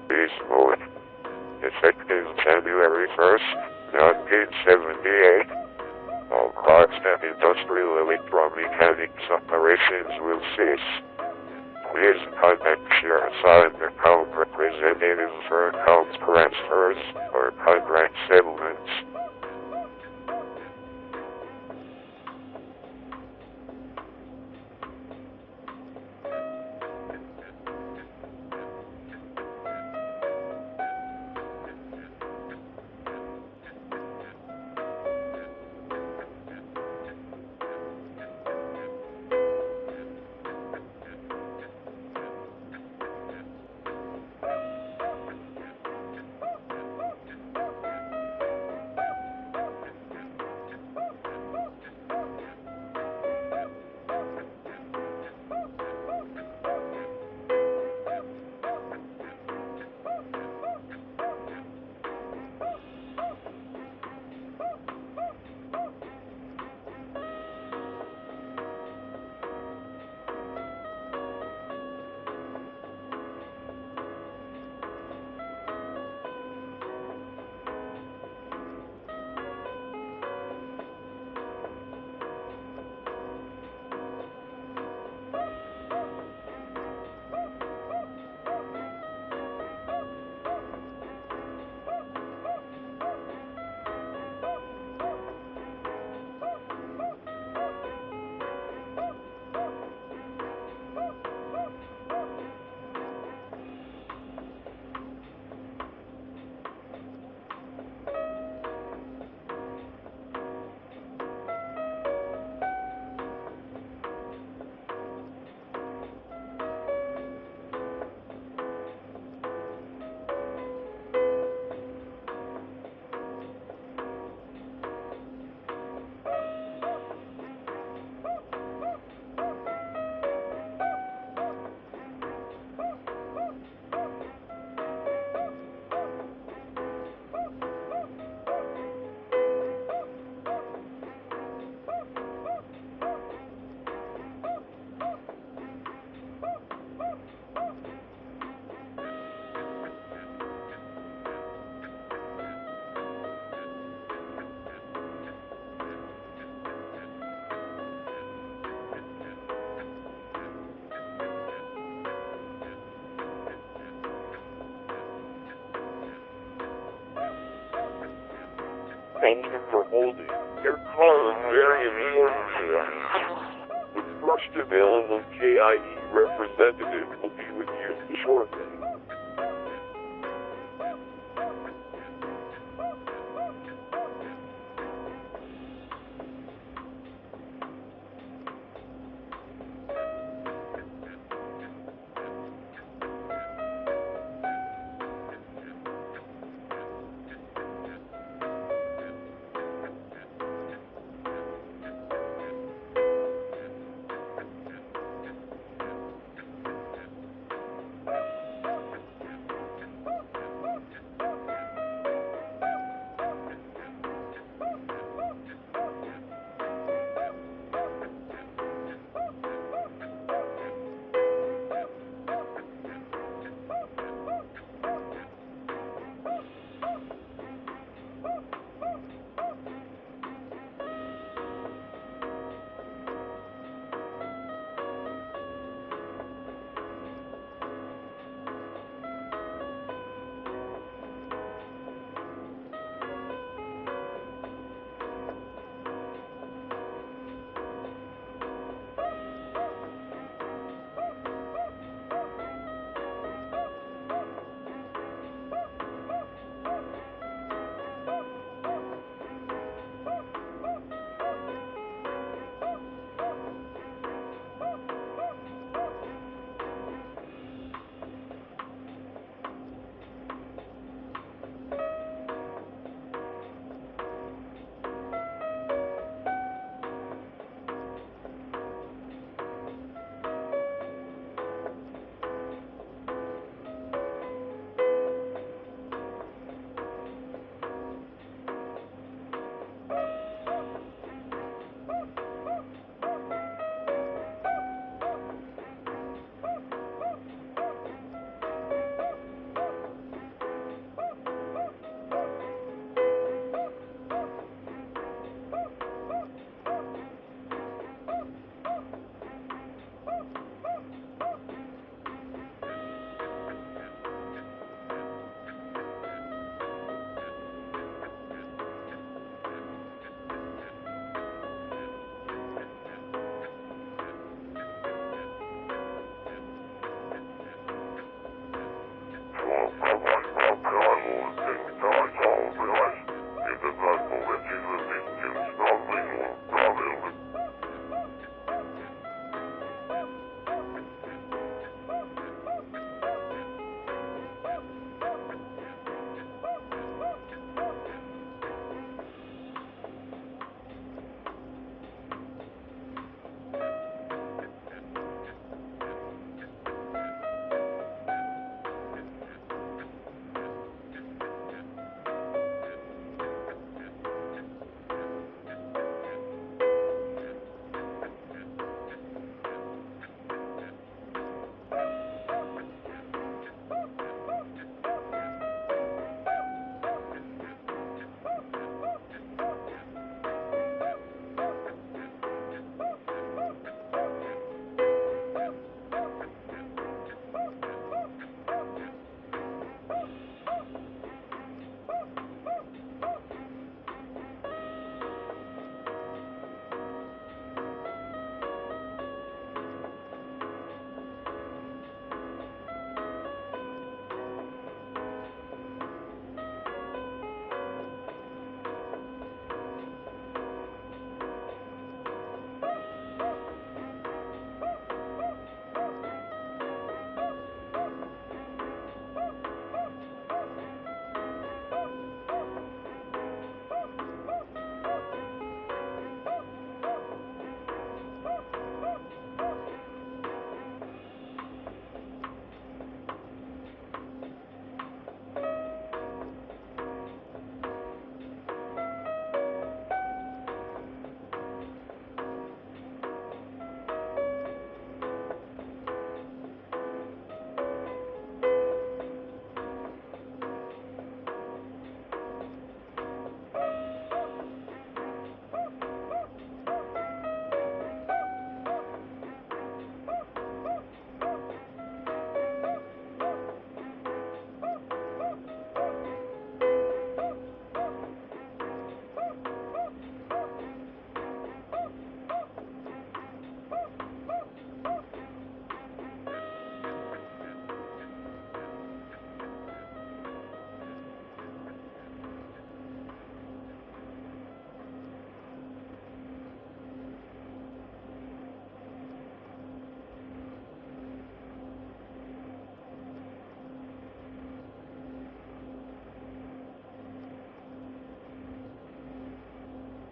Beast Mode. Effective January 1st, 1978. All clocks and industrial electromechanics operations will cease. Please contact your assigned account representative for account transfers or contract settlements. Thank you for holding. Your call is very important. The first available KIE representative will be with you shortly.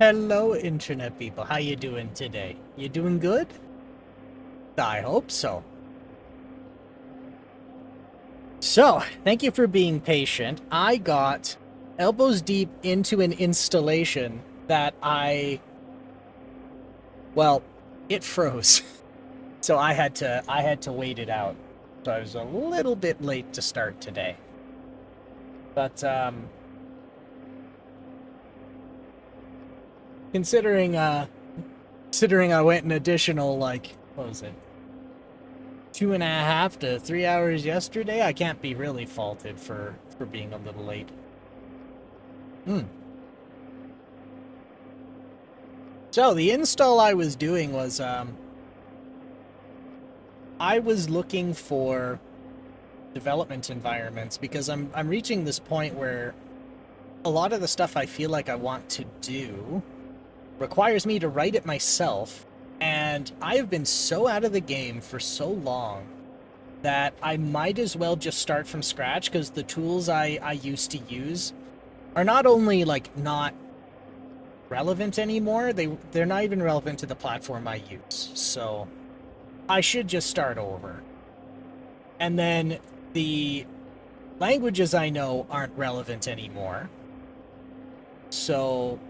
Hello, internet people. How you doing today? You doing good? I hope so. So, thank you for being patient. I got elbows deep into an installation that well, it froze. So I had to wait it out. So I was a little bit late to start today. But considering I went an additional, like, what was it, 2.5 to 3 hours yesterday, I can't be really faulted for being a little late. So the install I was doing was I was looking for development environments because I'm reaching this point where a lot of the stuff I feel like I want to do requires me to write it myself, and I have been so out of the game for so long that I might as well just start from scratch, because the tools I used to use are not only, like, not relevant anymore, they're not even relevant to the platform I use, so I should just start over. And then the languages I know aren't relevant anymore, so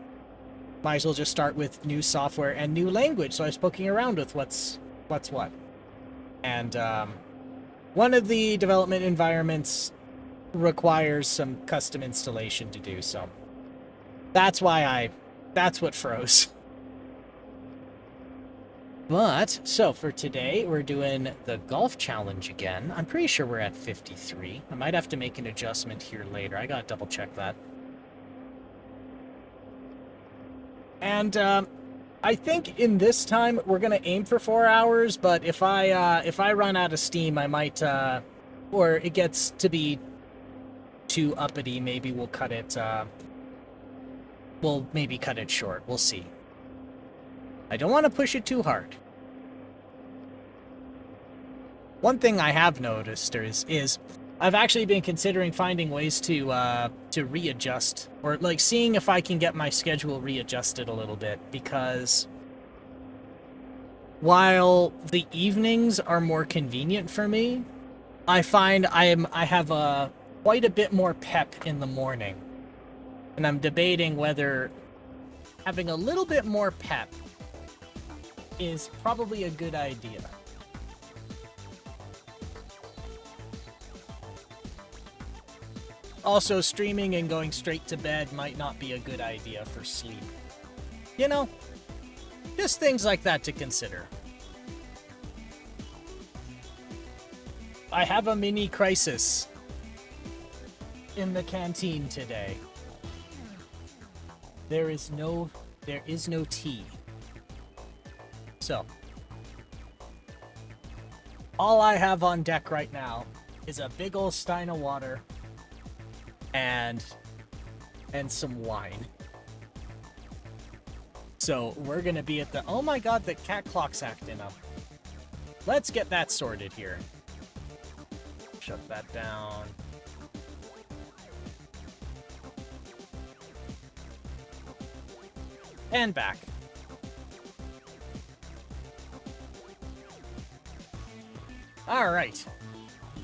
might as well just start with new software and new language. So I was poking around with what's what. And one of the development environments requires some custom installation to do, so that's what froze. But, so for today, we're doing the golf challenge again. I'm pretty sure we're at 53. I might have to make an adjustment here later. I gotta double check that. And I think in this time we're gonna aim for 4 hours, but if I run out of steam, I might, or it gets to be too uppity, maybe we'll cut it, we'll maybe cut it short. We'll see. I don't want to push it too hard. One thing I have noticed is I've actually been considering finding ways to readjust, or like seeing if I can get my schedule readjusted a little bit, because while the evenings are more convenient for me, I find I have quite a bit more pep in the morning, and I'm debating whether having a little bit more pep is probably a good idea. Also, streaming and going straight to bed might not be a good idea for sleep. You know, just things like that to consider. I have a mini crisis in the canteen today. There is no tea. So, all I have on deck right now is a big old stein of water and some wine. So we're gonna be at the, oh my god, the cat clock's acting up. Let's get that sorted here. Shut that down. And back. All right.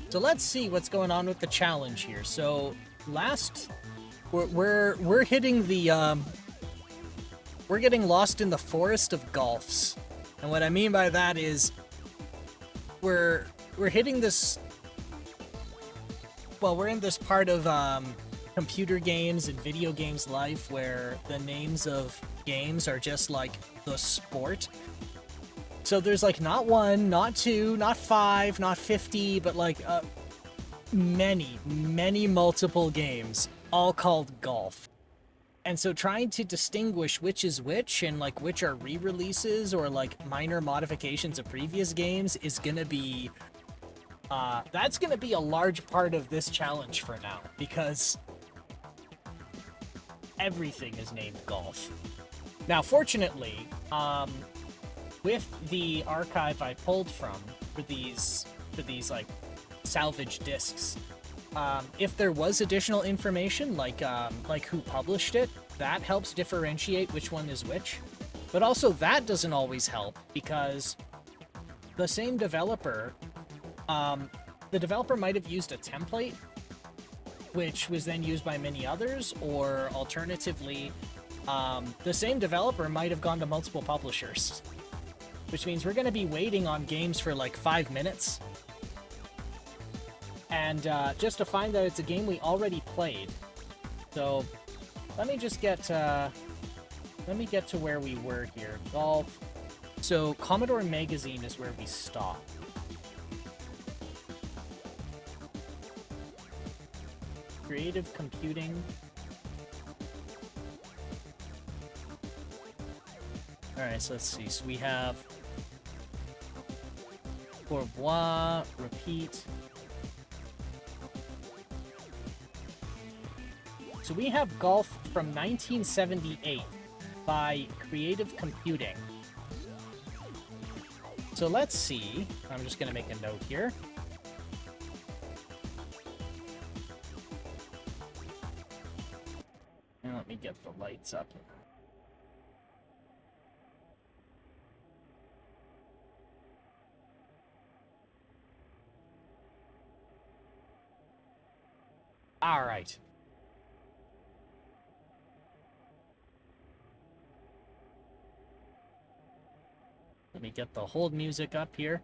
So let's see what's going on with the challenge here. So we're hitting the we're getting lost in the forest of golfs. And what I mean by that is we're hitting this, well, we're in this part of computer games and video games life where the names of games are just like the sport. So there's like not one, not two, not five, not 50, but like many multiple games, all called golf. And so trying to distinguish which is which and like which are re-releases or like minor modifications of previous games is gonna be that's gonna be a large part of this challenge for now, because everything is named golf. Now fortunately, with the archive I pulled from for these like salvage discs, if there was additional information like who published it, that helps differentiate which one is which. But also that doesn't always help, because the same developer, the developer might have used a template which was then used by many others, or alternatively, the same developer might have gone to multiple publishers, which means we're going to be waiting on games for like 5 minutes. And just to find that it's a game we already played. So let me just get to where we were here. Golf. So Commodore Magazine is where we stopped. Creative computing. Alright, so let's see. So we have Pourboire, repeat. So we have Golf from 1978 by Creative Computing. So let's see. I'm just going to make a note here. And let me get the lights up. All right. Let me get the hold music up here.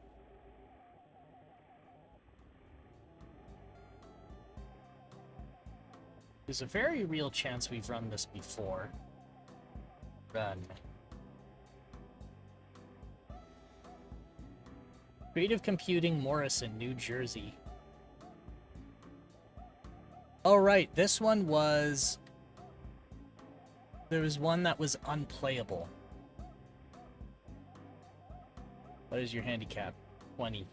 There's a very real chance we've run this before. Run. Creative Computing, Morrison, New Jersey. Oh, right. This one was... There was one that was unplayable. What is your handicap? 20.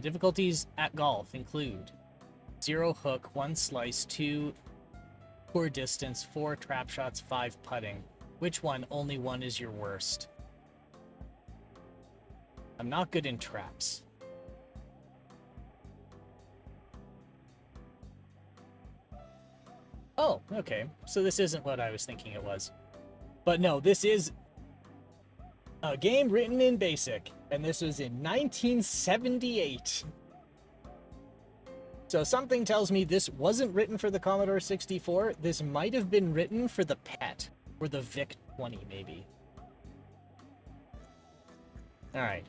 Difficulties at golf include 0 hook, 1 slice, 2 poor distance, 4 trap shots, 5 putting. Which one? Only one is your worst. I'm not good in traps. Oh, okay. So this isn't what I was thinking it was. But no, this is a game written in BASIC, and this was in 1978. So something tells me this wasn't written for the Commodore 64. This might have been written for the PET, or the VIC-20 maybe. Alright.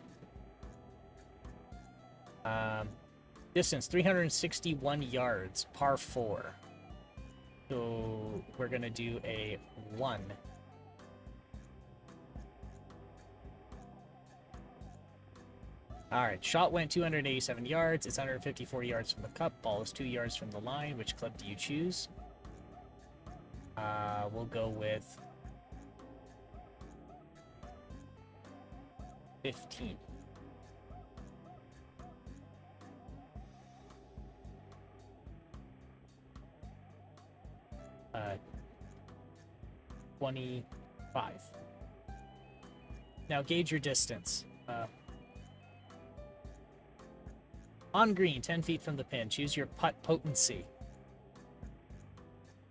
Distance, 361 yards, par 4. So we're going to do a 1. Alright, shot went 287 yards. It's 154 yards from the cup. Ball is 2 yards from the line. Which club do you choose? We'll go with 15. Uh, 25. Now gauge your distance. On green, 10 feet from the pin. Choose your putt potency.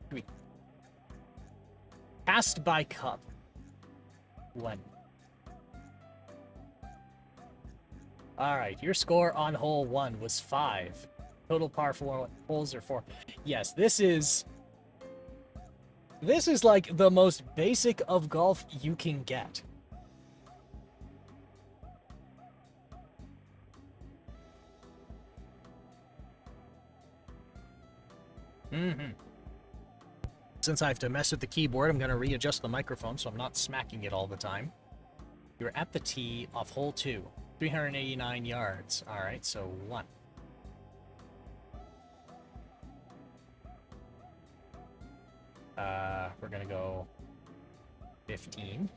3. Passed by cup. 1. Alright, your score on hole 1 was 5. Total par 4 holes are 4. Yes, this is like the most basic of golf you can get. Since I have to mess with the keyboard, I'm going to readjust the microphone so I'm not smacking it all the time. You're at the tee off hole 2. 389 yards. Alright, so 1. We're going to go 15.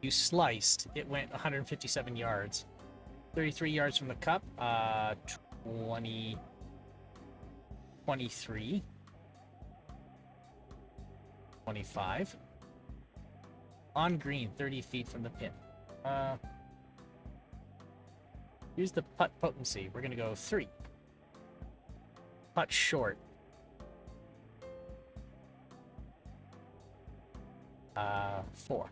You sliced. It went 157 yards. 33 yards from the cup. 23. 25. On green, 30 feet from the pin. Use the putt potency. We're going to go 3. Putt short. 4.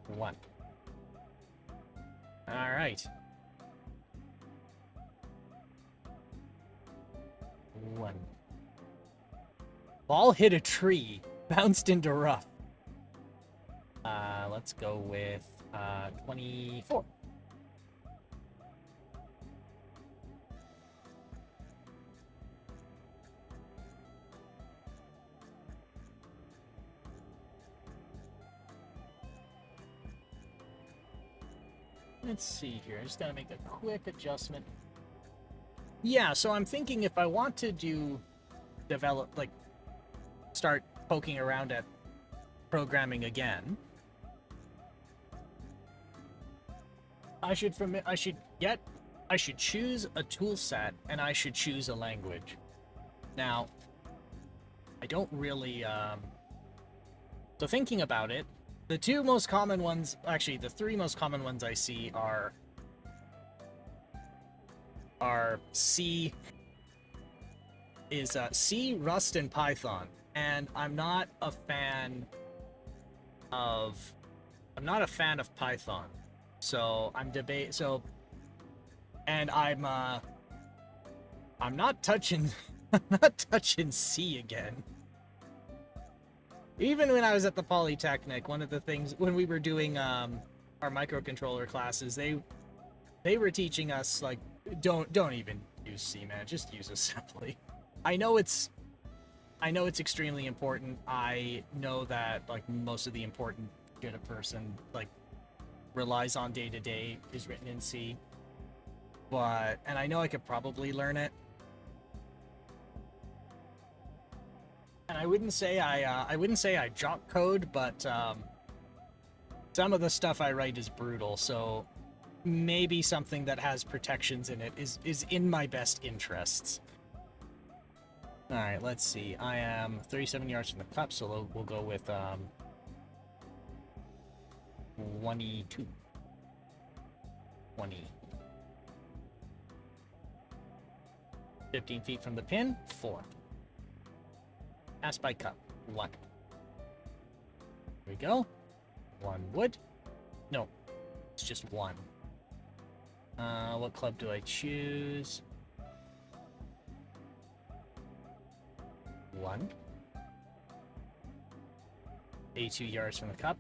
1. All right. 1. Ball hit a tree, bounced into rough. Let's go with 24. Let's see here. I just gotta make a quick adjustment. Yeah, so I'm thinking if I want to start poking around at programming again, I should choose a tool set and I should choose a language. Now, I don't really, so thinking about it, the 3 most common ones I see are C, Rust, and Python. And I'm not a fan of Python. So I'm not touching C again. Even when I was at the Polytechnic, one of the things when we were doing our microcontroller classes, they were teaching us like don't even use C, man, just use assembly. I know it's extremely important. I know that like most of the important shit a person like relies on day to day is written in C. And I know I could probably learn it. And I wouldn't say I jock code, but some of the stuff I write is brutal. So maybe something that has protections in it is in my best interests. All right, let's see. I am 37 yards from the cup, so we'll go with 22. 20. 15 feet from the pin, 4. Pass by cup, 1. Here we go. 1 wood. No, it's just 1. What club do I choose? 1. 82 yards from the cup.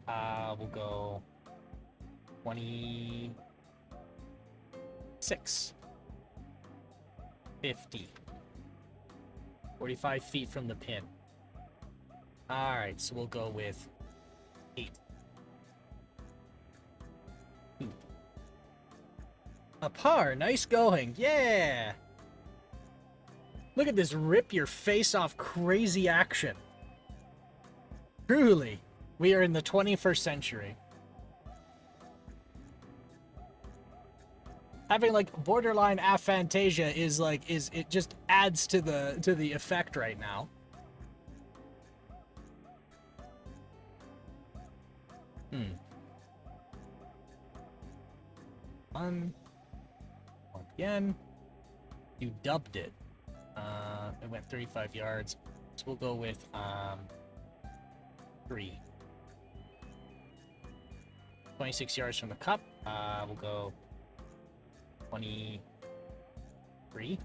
We'll go 26. 50. 45 feet from the pin. Alright, so we'll go with 8. 2. A par, nice going. Yeah! Look at this rip your face off crazy action. Truly, we are in the 21st century. Having like borderline aphantasia is it just adds to the effect right now. One again. You dubbed it. It went 35 yards. So we'll go with 3. 26 yards from the cup. We'll go 23.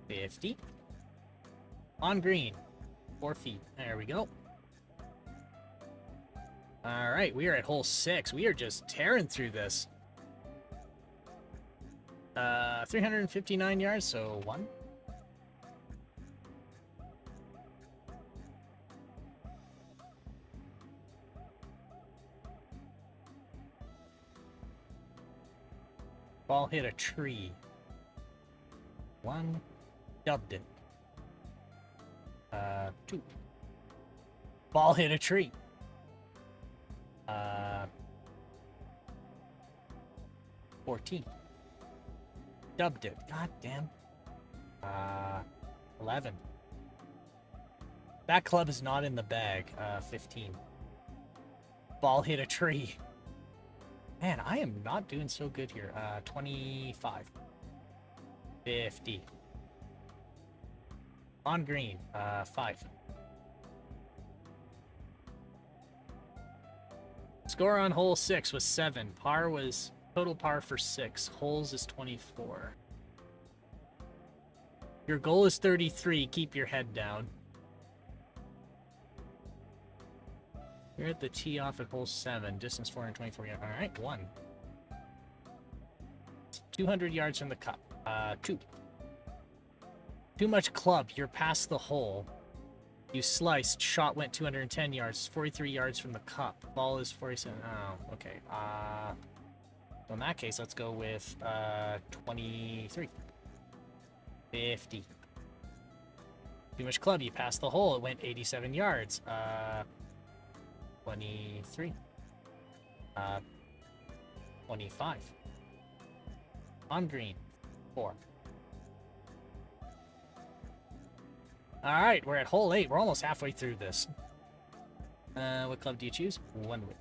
50. On green. 4 feet. There we go. Alright, we are at hole 6. We are just tearing through this. 359 yards, so 1. Ball hit a tree. 1. Dubbed it. 2. Ball hit a tree. 14. Dubbed it. God damn. 11. That club is not in the bag. 15. Ball hit a tree. Man, I am not doing so good here. 25. 50. On green. 5. Score on hole 6 was 7. Par was total par for 6. Holes is 24. Your goal is 33. Keep your head down. You're at the tee off at hole 7. Distance 424 yards. Alright, 1. 200 yards from the cup. 2. Too much club. You're past the hole. You sliced. Shot went 210 yards. 43 yards from the cup. Ball is 47. Oh, okay. In that case, let's go with 23. 50. Too much club. You passed the hole. It went 87 yards. 23. 25. On green. 4. Alright, we're at hole 8. We're almost halfway through this. What club do you choose? 1 wood.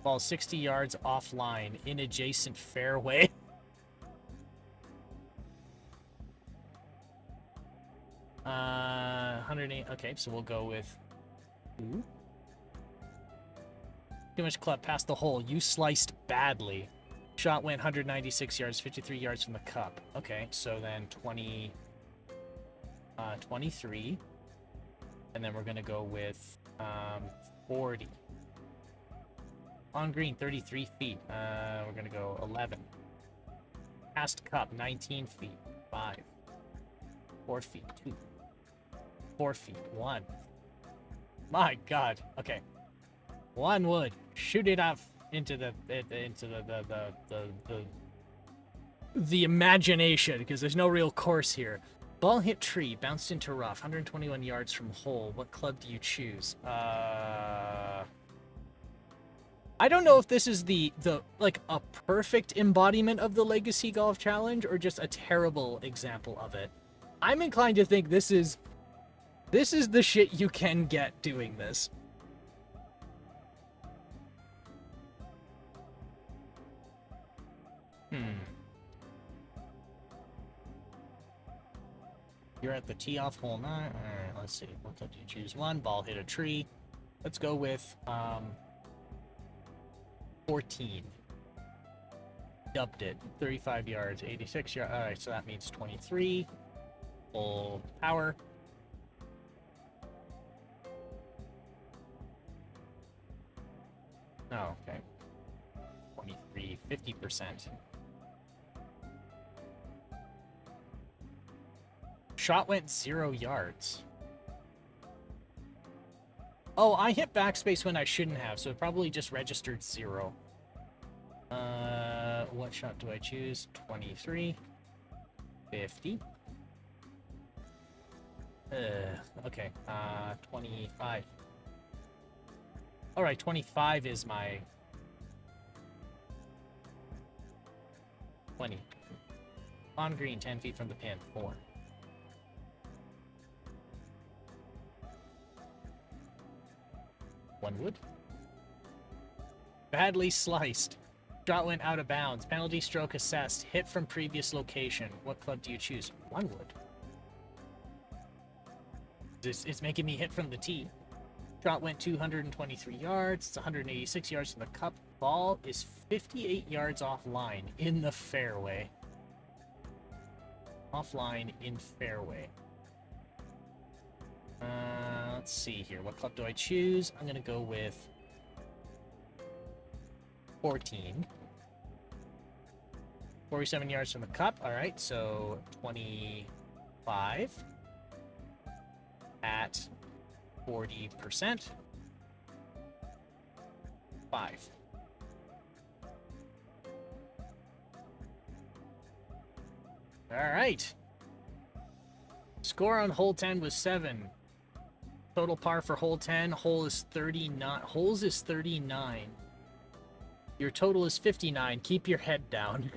Ball 60 yards offline in adjacent fairway. Uh, 108. Okay, so we'll go with 2. Too much club past the hole. You sliced badly. Shot went 196 yards, 53 yards from the cup. Okay, so then 23. And then we're going to go with 40. On green, 33 feet. We're going to go 11. Past cup, 19 feet. 5. 4 feet. 2. 4 feet. 1. My God. Okay. 1 wood. Shoot it off into the imagination, because there's no real course here. Ball hit tree, bounced into rough, 121 yards from hole. What club do you choose? I don't know if this is the like a perfect embodiment of the Legacy Golf Challenge or just a terrible example of it. I'm inclined to think this is the shit you can get doing this. You're at the tee off hole 9. Alright, let's see. What club do you choose? 1. Ball hit a tree. Let's go with 14. Dubbed it. 35 yards, 86 yards. Alright, so that means 23. Full power. Oh, okay. 23, 50%. Shot went 0 yards. Oh, I hit backspace when I shouldn't have, so it probably just registered 0. What shot do I choose? 23. 50. Okay. 25. Alright, 25 is my 20. On green, 10 feet from the pin. 4. One wood. Badly sliced. Shot went out of bounds. Penalty stroke assessed. Hit from previous location. What club do you choose? One wood. It's making me hit from the tee. Shot went 223 yards. It's 186 yards from the cup. Ball is 58 yards offline in the fairway. Offline in fairway. Let's see here. What club do I choose? I'm going to go with 14. 47 yards from the cup. All right, so 25 at 40%. 5. All right. Score on hole 10 was 7. Total par for hole 10. Hole is 39. Holes is 39. Your total is 59. Keep your head down.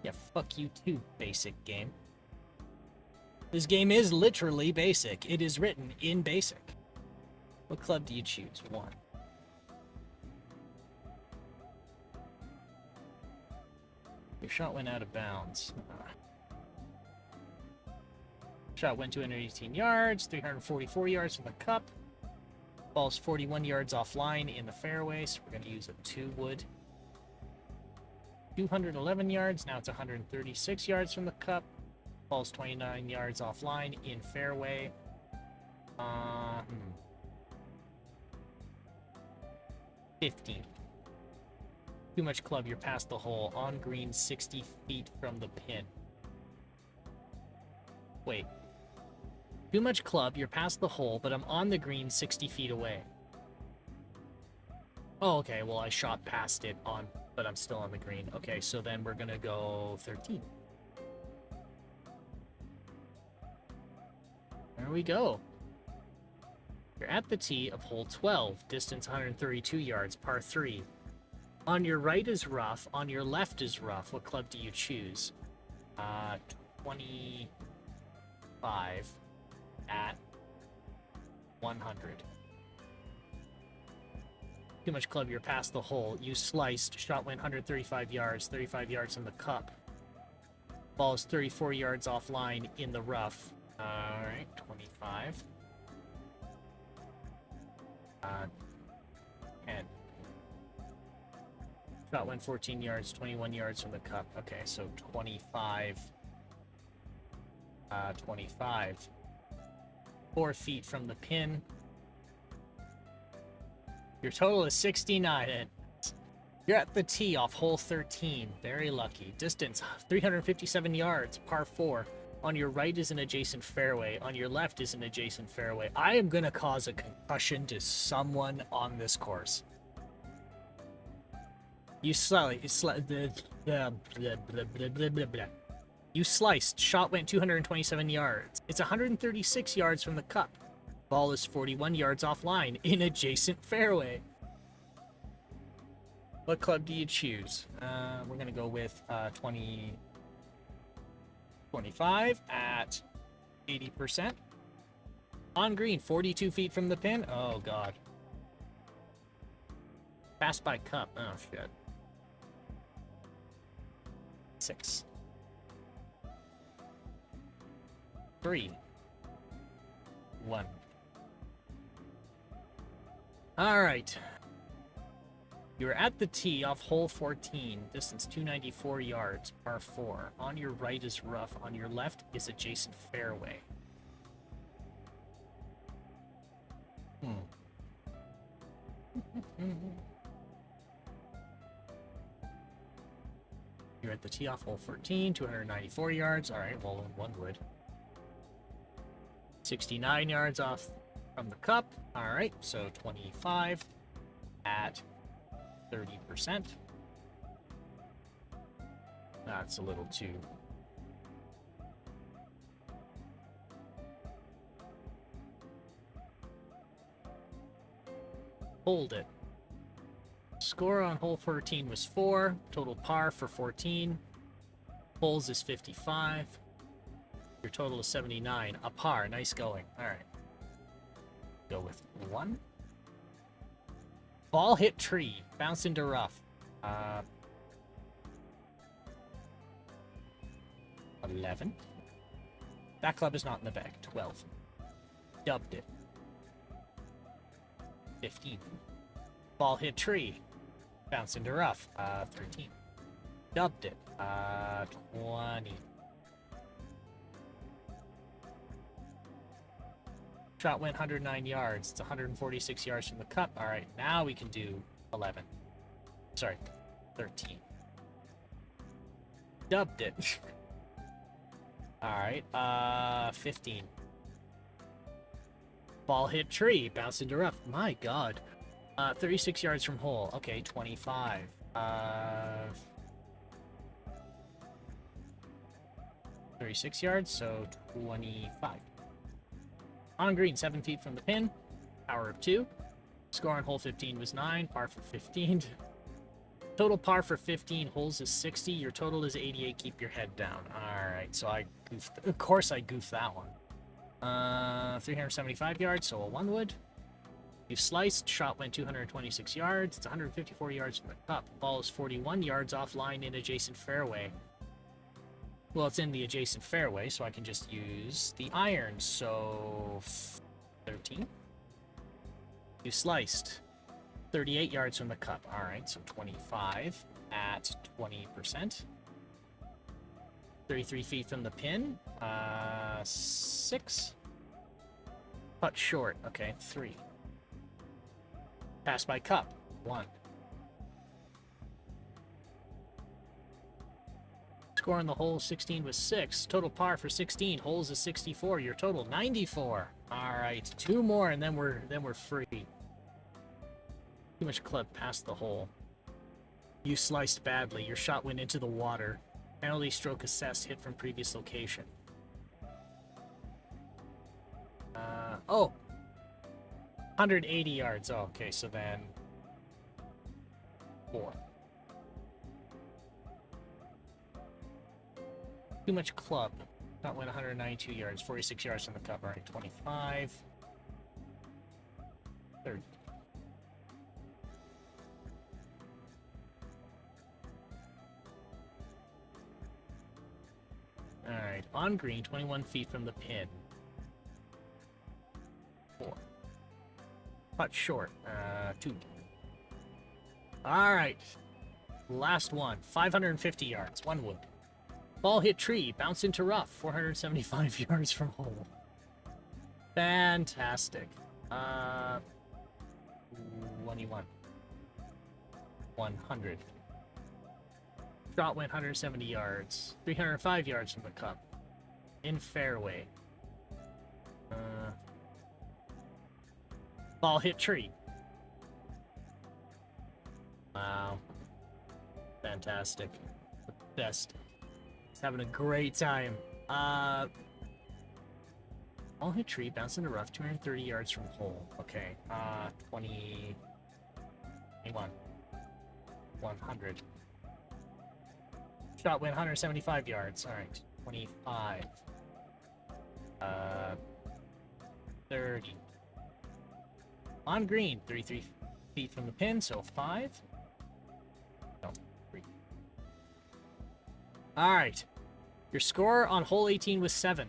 Yeah, fuck you too, basic game. This game is literally basic. It is written in basic. What club do you choose? 1. Your shot went out of bounds. Shot went 218 yards, 344 yards from the cup. Ball's 41 yards offline in the fairway, so we're going to use a 2 wood. 211 yards, now it's 136 yards from the cup. Ball's 29 yards offline in fairway. 15. Too much club, you're past the hole. On green, 60 feet from the pin. Wait. Too much club, you're past the hole, but I'm on the green 60 feet away. Oh, okay, well I shot past it but I'm still on the green. Okay, so then we're gonna go 13. There we go. You're at the tee of hole 12, distance 132 yards, par 3. On your right is rough, on your left is rough. What club do you choose? 25 at 100. Too much club, you're past the hole. You sliced, shot went 135 yards, 35 yards in the cup. Ball is 34 yards offline in the rough. Alright, 25. 10. Shot went 14 yards, 21 yards from the cup. Okay, so 25. 25. 4 feet from the pin. Your total is 69. You're at the tee off hole 13. Very lucky. Distance 357 yards, par 4. On your right is an adjacent fairway. On your left is an adjacent fairway. I am going to cause a concussion to someone on this course. You slightly... You sliced. Shot went 227 yards. It's 136 yards from the cup. Ball is 41 yards offline in adjacent fairway. What club do you choose? We're going to go with 25 at 80%. On green, 42 feet from the pin. Oh, God. Pass by cup. Oh, shit. 6. 3. 1. All right. You're at the tee off hole 14, distance 294 yards, par 4. On your right is rough, on your left is adjacent fairway. You're at the tee off hole 14, 294 yards. All right, well, one wood. 69 yards off from the cup. All right, so 25 at 30%. That's a little too... Hold it. Score on hole 14 was 4. Total par for 14. Holes is 55. Your total is 79. A par. Nice going. All right. Go with 1. Ball hit tree. Bounce into rough. 11. That club is not in the bag. 12. Dubbed it. 15. Ball hit tree. Bounce into rough. 13. Dubbed it. 20. Shot went 109 yards. It's 146 yards from the cup. All right, now we can do 11. Sorry, 13. Dubbed it. All right, 15. Ball hit tree, bounced into rough. My God. 36 yards from hole. Okay, 25. 36 yards, so 25. On green, 7 feet from the pin. Power of 2. Score on hole 15 was 9. Par for 15. Total par for 15 holes is 60. Your total is 88. Keep your head down. Alright, so I goofed. Of course I goofed that one. 375 yards, so a 1 wood. You sliced. Shot went 226 yards. It's 154 yards from the cup. Ball is 41 yards offline in adjacent fairway. Well, it's in the adjacent fairway, so I can just use the iron. So 13. You sliced. 38 yards from the cup. All right, so 25 at 20%. 33 feet from the pin. 6. Putt short. Okay, 3. Pass by cup. 1. Score on the hole 16 was 6. Total par for 16. Holes is 64. Your total 94. All right, 2 more and then we're free. Too much club past the hole. You sliced badly. Your shot went into the water. Penalty stroke assessed. Hit from previous location. Oh, 180 yards. Oh, okay, so then 4. Too much club. Shot went 192 yards. 46 yards from the cup. All right, 25. 30. Alright, on green, 21 feet from the pin. 4. Putt short. 2. Alright. Last one. 550 yards. 1 wood. Ball hit tree. Bounce into rough. 475 yards from hole. Fantastic. 21. 100. Shot went 170 yards. 305 yards from the cup. In fairway. Ball hit tree. Wow. Fantastic. The best having a great time. All hit tree, bounce into rough, 230 yards from hole. Okay, 20... 21. 100. Shot went 175 yards. Alright, 25. 30. On green, 33 feet from the pin, so 5. No, 3. Alright. Your score on hole 18 was 7.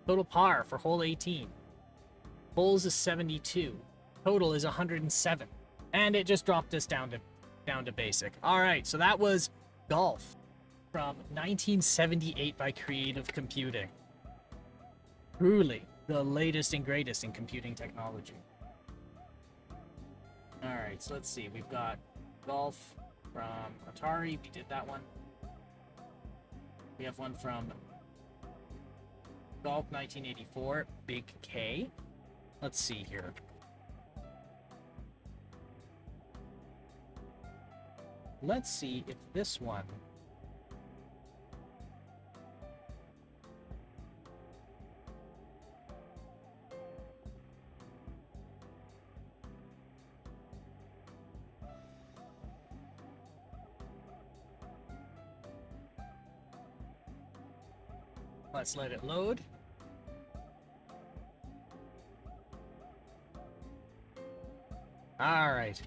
Total par for hole 18. Holes is 72. Total is 107. And it just dropped us down to basic. Alright, so that was golf from 1978 by Creative Computing. Truly the latest and greatest in computing technology. Alright, so let's see. We've got golf from Atari. We did that one. We have one from Golf 1984, Big K. Let's see here. Let's see if this one... Let's let it load. All right.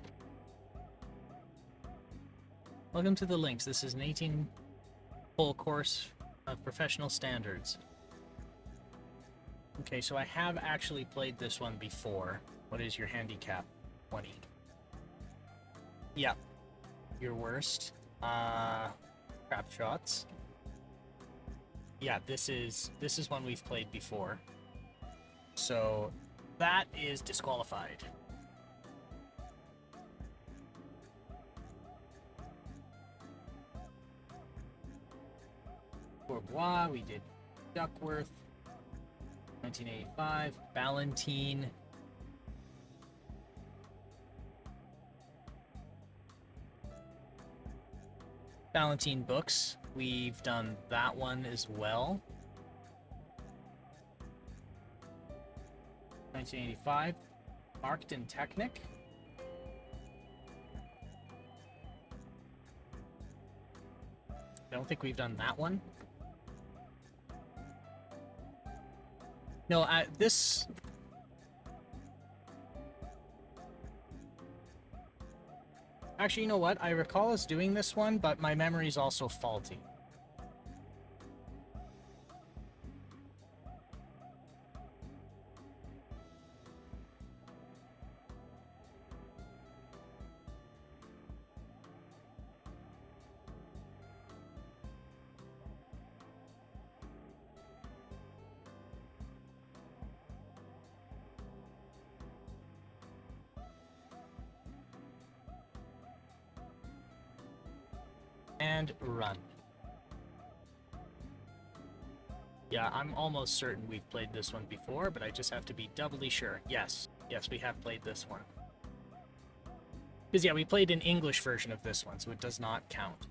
Welcome to the links. This is an 18-hole course of professional standards. Okay, so I have actually played this one before. What is your handicap? 20. Yep. Your worst. Crap shots. Yeah, this is one we've played before. So that is disqualified. Bourbois, we did Duckworth, 1985, Ballantine. Ballantine Books, we've done that one as well. 1985, Markton Technic. I don't think we've done that one. No, this... Actually, you know what? I recall us doing this one, but my memory's also faulty. And run. Yeah, I'm almost certain we've played this one before, but I just have to be doubly sure. Yes, we have played this one. Because, yeah, we played an English version of this one, so it does not count.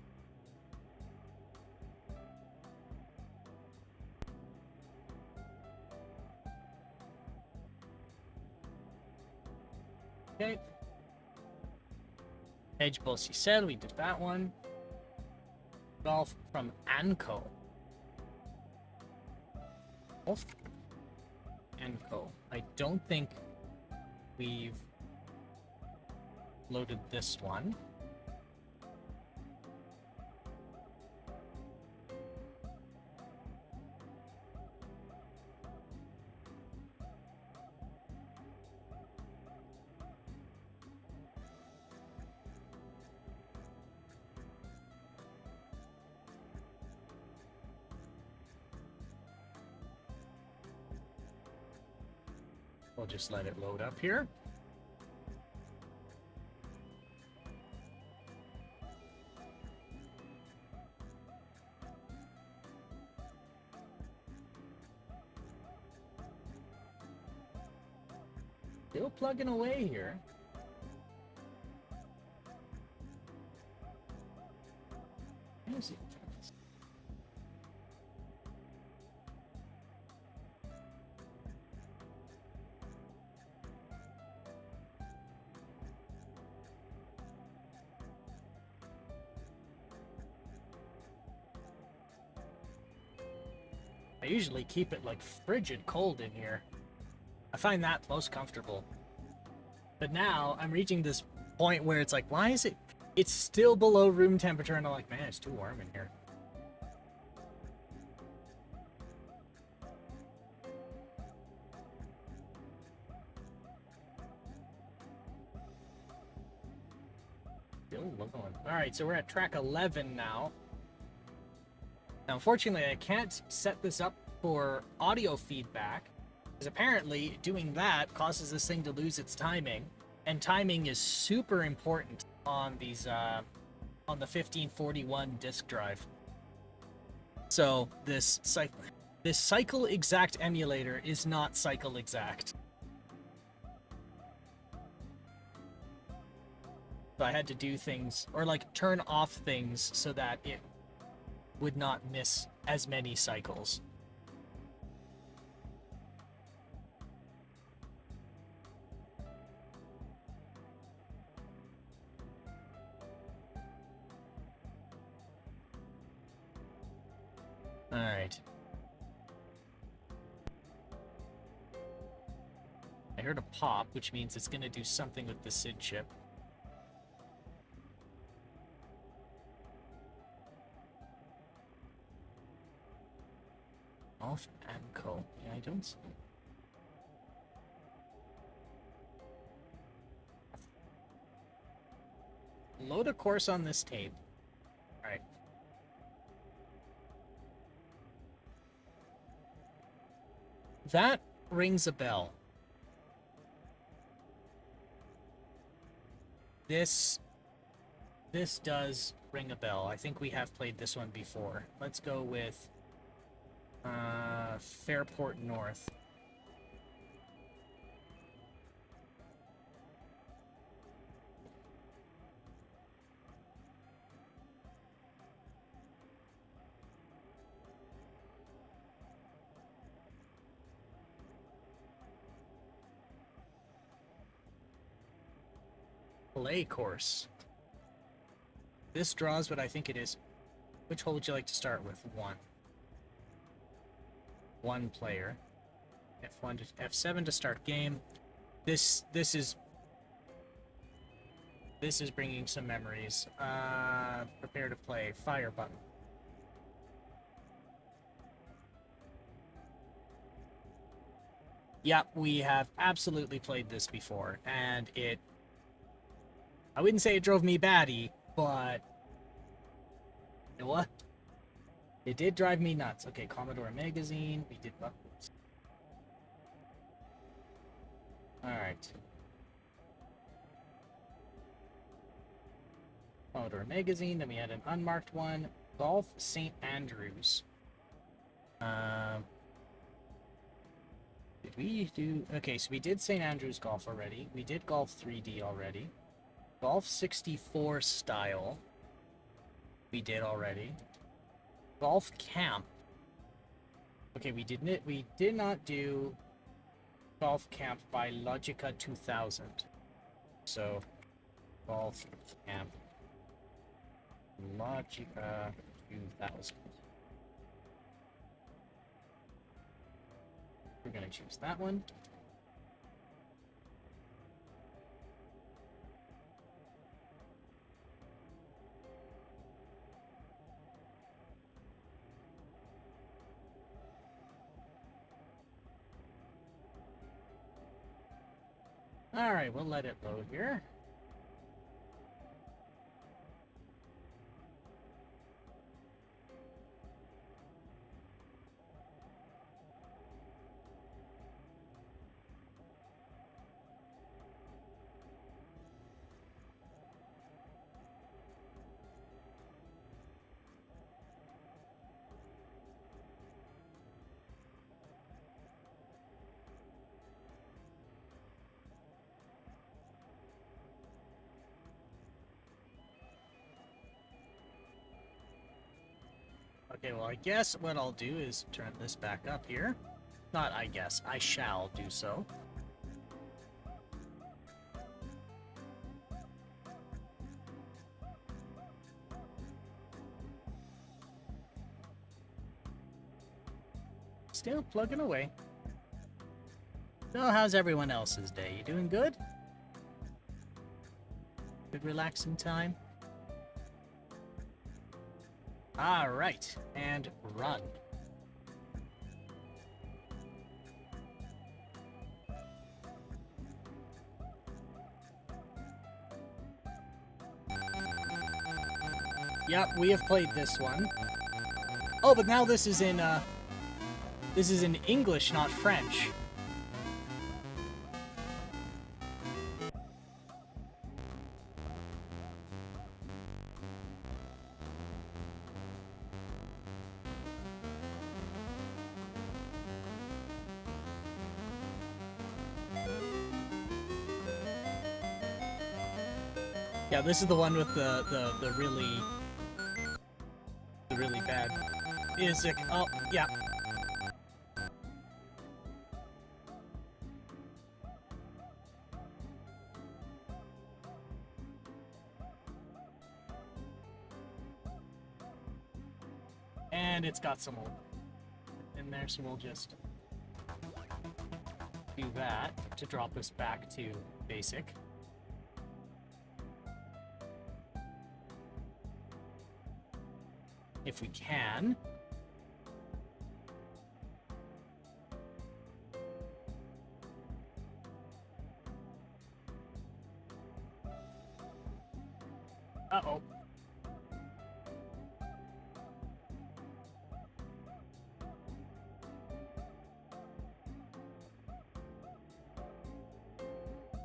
Okay. Edge Bossy said we did that one. Golf from Anco. Golf Anco. I don't think we've loaded this one. We'll just let it load up here. Still plugging away here. Let me see. I usually keep it like frigid cold in here. I find that most comfortable. But now I'm reaching this point where it's like, why is it? It's still below room temperature, and I'm like, man, it's too warm in here. Still going. Alright, so we're at track 11 now. Now, unfortunately, I can't set this up for audio feedback, because apparently doing that causes this thing to lose its timing, and timing is super important on these, on the 1541 disk drive. So this cycle exact emulator is not cycle exact. So I had to do things, or like turn off things so that it would not miss as many cycles. Alright. I heard a pop, which means it's gonna do something with the SID chip. Off Amco. Yeah, I don't see. Load a course on this tape. Alright. That rings a bell. This does ring a bell. I think we have played this one before. Let's go with Fairport North. Play course. This draws what I think it is. Which hole would you like to start with? One player. F1 to F7 to start game. This is bringing some memories. Prepare to play. Fire button. Yep, we have absolutely played this before, and I wouldn't say it drove me batty, but you know what? It did drive me nuts. Okay, Commodore Magazine. We did buttons. Alright. Commodore Magazine, then we had an unmarked one. Golf St. Andrews. Did we do... Okay, so we did St. Andrews Golf already. We did Golf 3D already. Golf 64 style. We did already. Golf Camp. Okay, we did not do Golf Camp by Logica 2000. So, Golf Camp Logica 2000. We're gonna choose that one. Alright, we'll let it load here. Okay, well, I guess what I'll do is turn this back up here. Not I guess, I shall do so. Still plugging away. So, how's everyone else's day? You doing good? Good relaxing time? Alright, and run. Yep, we have played this one. Oh, but now this is in English, not French. Yeah, this is the one with the really bad music. Oh, yeah. And it's got some old in there, so we'll just do that to drop us back to basic. If we can. Uh-oh.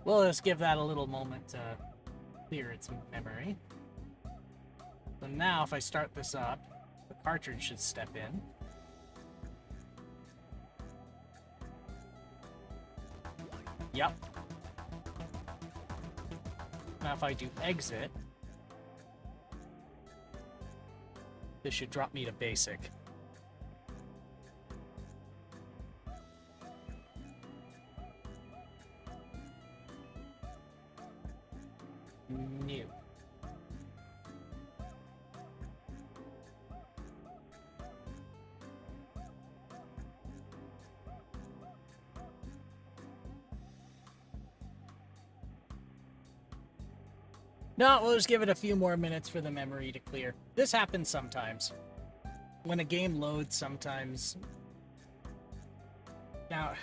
Well, let's give that a little moment to clear its memory. So now, if I start this up, the cartridge should step in. Yep. Now, if I do exit, this should drop me to basic. New. No, we'll just give it a few more minutes for the memory to clear. This happens sometimes. When a game loads, sometimes... Now,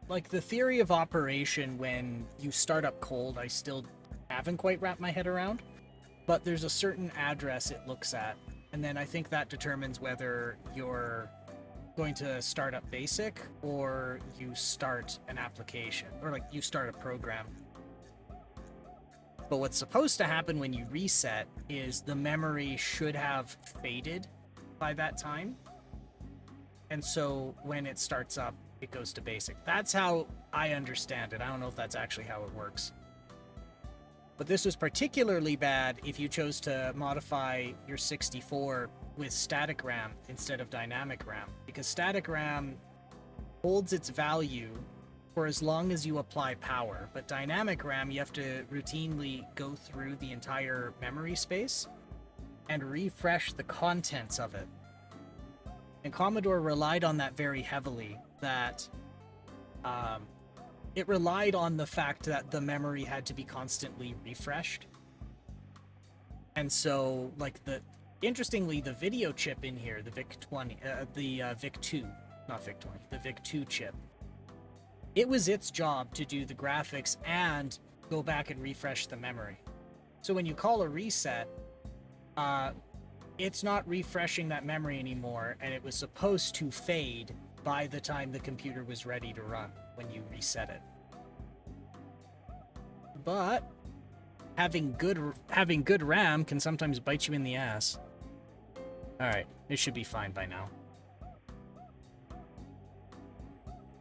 like the theory of operation when you start up cold, I still haven't quite wrapped my head around. But there's a certain address it looks at, and then I think that determines whether you're going to start up basic or you start an application, or like you start a program. But what's supposed to happen when you reset is the memory should have faded by that time. And so when it starts up, it goes to basic. That's how I understand it. I don't know if that's actually how it works. But this was particularly bad if you chose to modify your 64 with static RAM instead of dynamic RAM. Because static RAM holds its value for as long as you apply power, but dynamic RAM, you have to routinely go through the entire memory space and refresh the contents of it. And Commodore relied on that very heavily, that it relied on the fact that the memory had to be constantly refreshed. And so, like, interestingly, the video chip in here, the VIC-20, the VIC-2, not VIC-20, the VIC-2 chip, it was its job to do the graphics and go back and refresh the memory. So when you call a reset, it's not refreshing that memory anymore, and it was supposed to fade by the time the computer was ready to run when you reset it. But having good RAM can sometimes bite you in the ass. All right, it should be fine by now.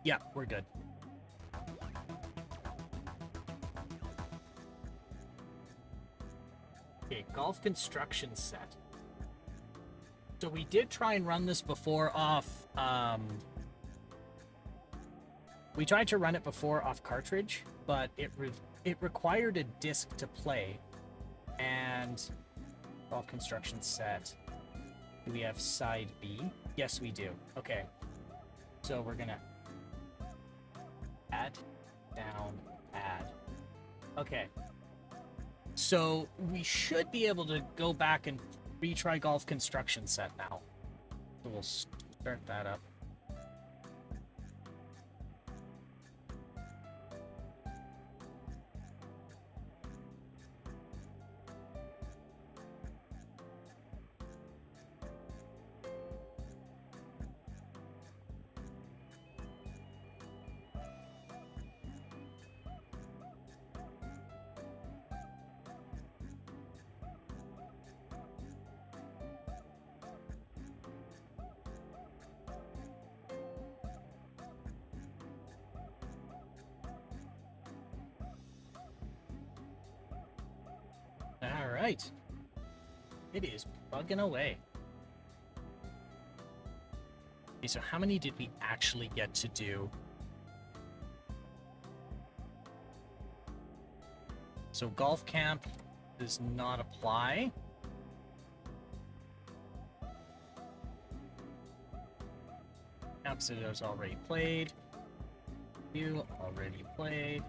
Yeah, we're good. Okay, golf construction set. So we did try and run this before off, we tried to run it before off cartridge, but it required a disc to play. And golf construction set. Do we have side B? Yes, we do. Okay. So we're gonna add, down, add. Okay. So we should be able to go back and retry golf construction set now. So we'll start that up. All right. It is bugging away. Okay, so how many did we actually get to do? So golf camp does not apply. Camp Citadel's already played. You already played.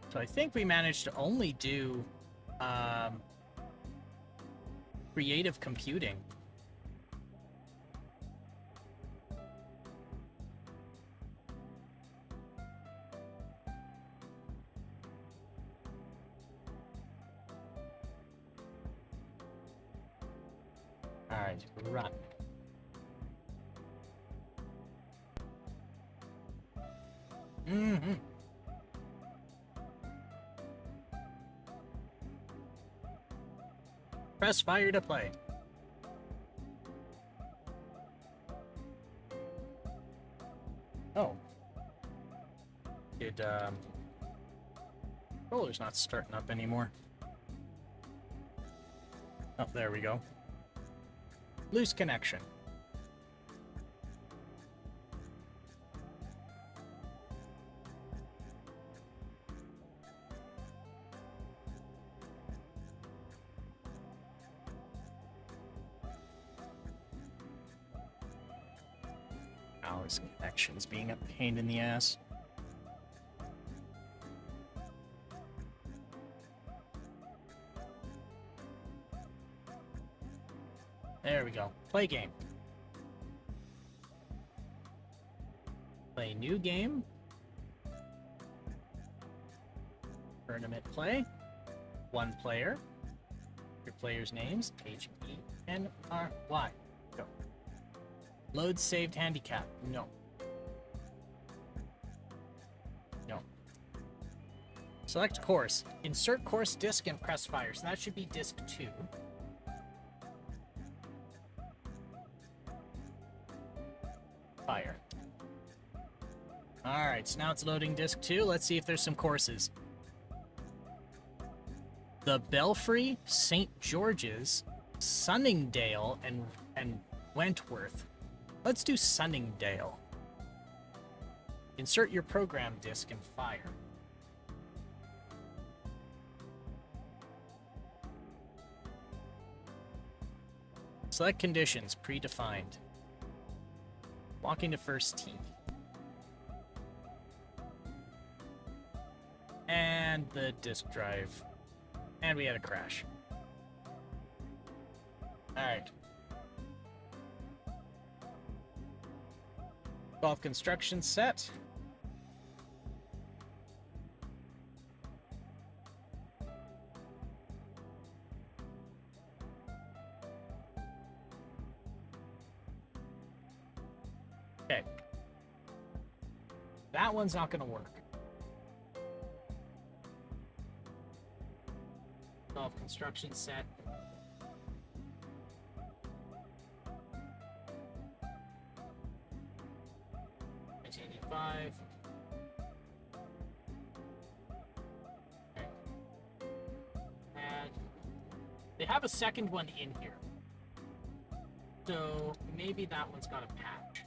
So I think we managed to only do creative computing. All right, run. Mm-hmm. Press fire to play. Oh. Did, controller's not starting up anymore. Oh, there we go. Loose connection. Oh, this connection's being a pain in the ass. There we go. Play game. Play new game. Tournament play. One player. Your player's names. H-E-N-R-Y. Go. Load saved handicap. No. No. Select course. Insert course disc and press fire. So that should be disc 2. Fire. Alright, so now it's loading disc 2. Let's see if there's some courses. The Belfry, St. George's, Sunningdale, and Wentworth. Let's do Sunningdale. Insert your program disc and fire. Select conditions, predefined. Walking to first tee. And the disk drive. And we had a crash. Alright. Golf construction set. Okay. That one's not going to work. Golf construction set. $1985. Okay. And they have a second one in here. So maybe that one's got a patch.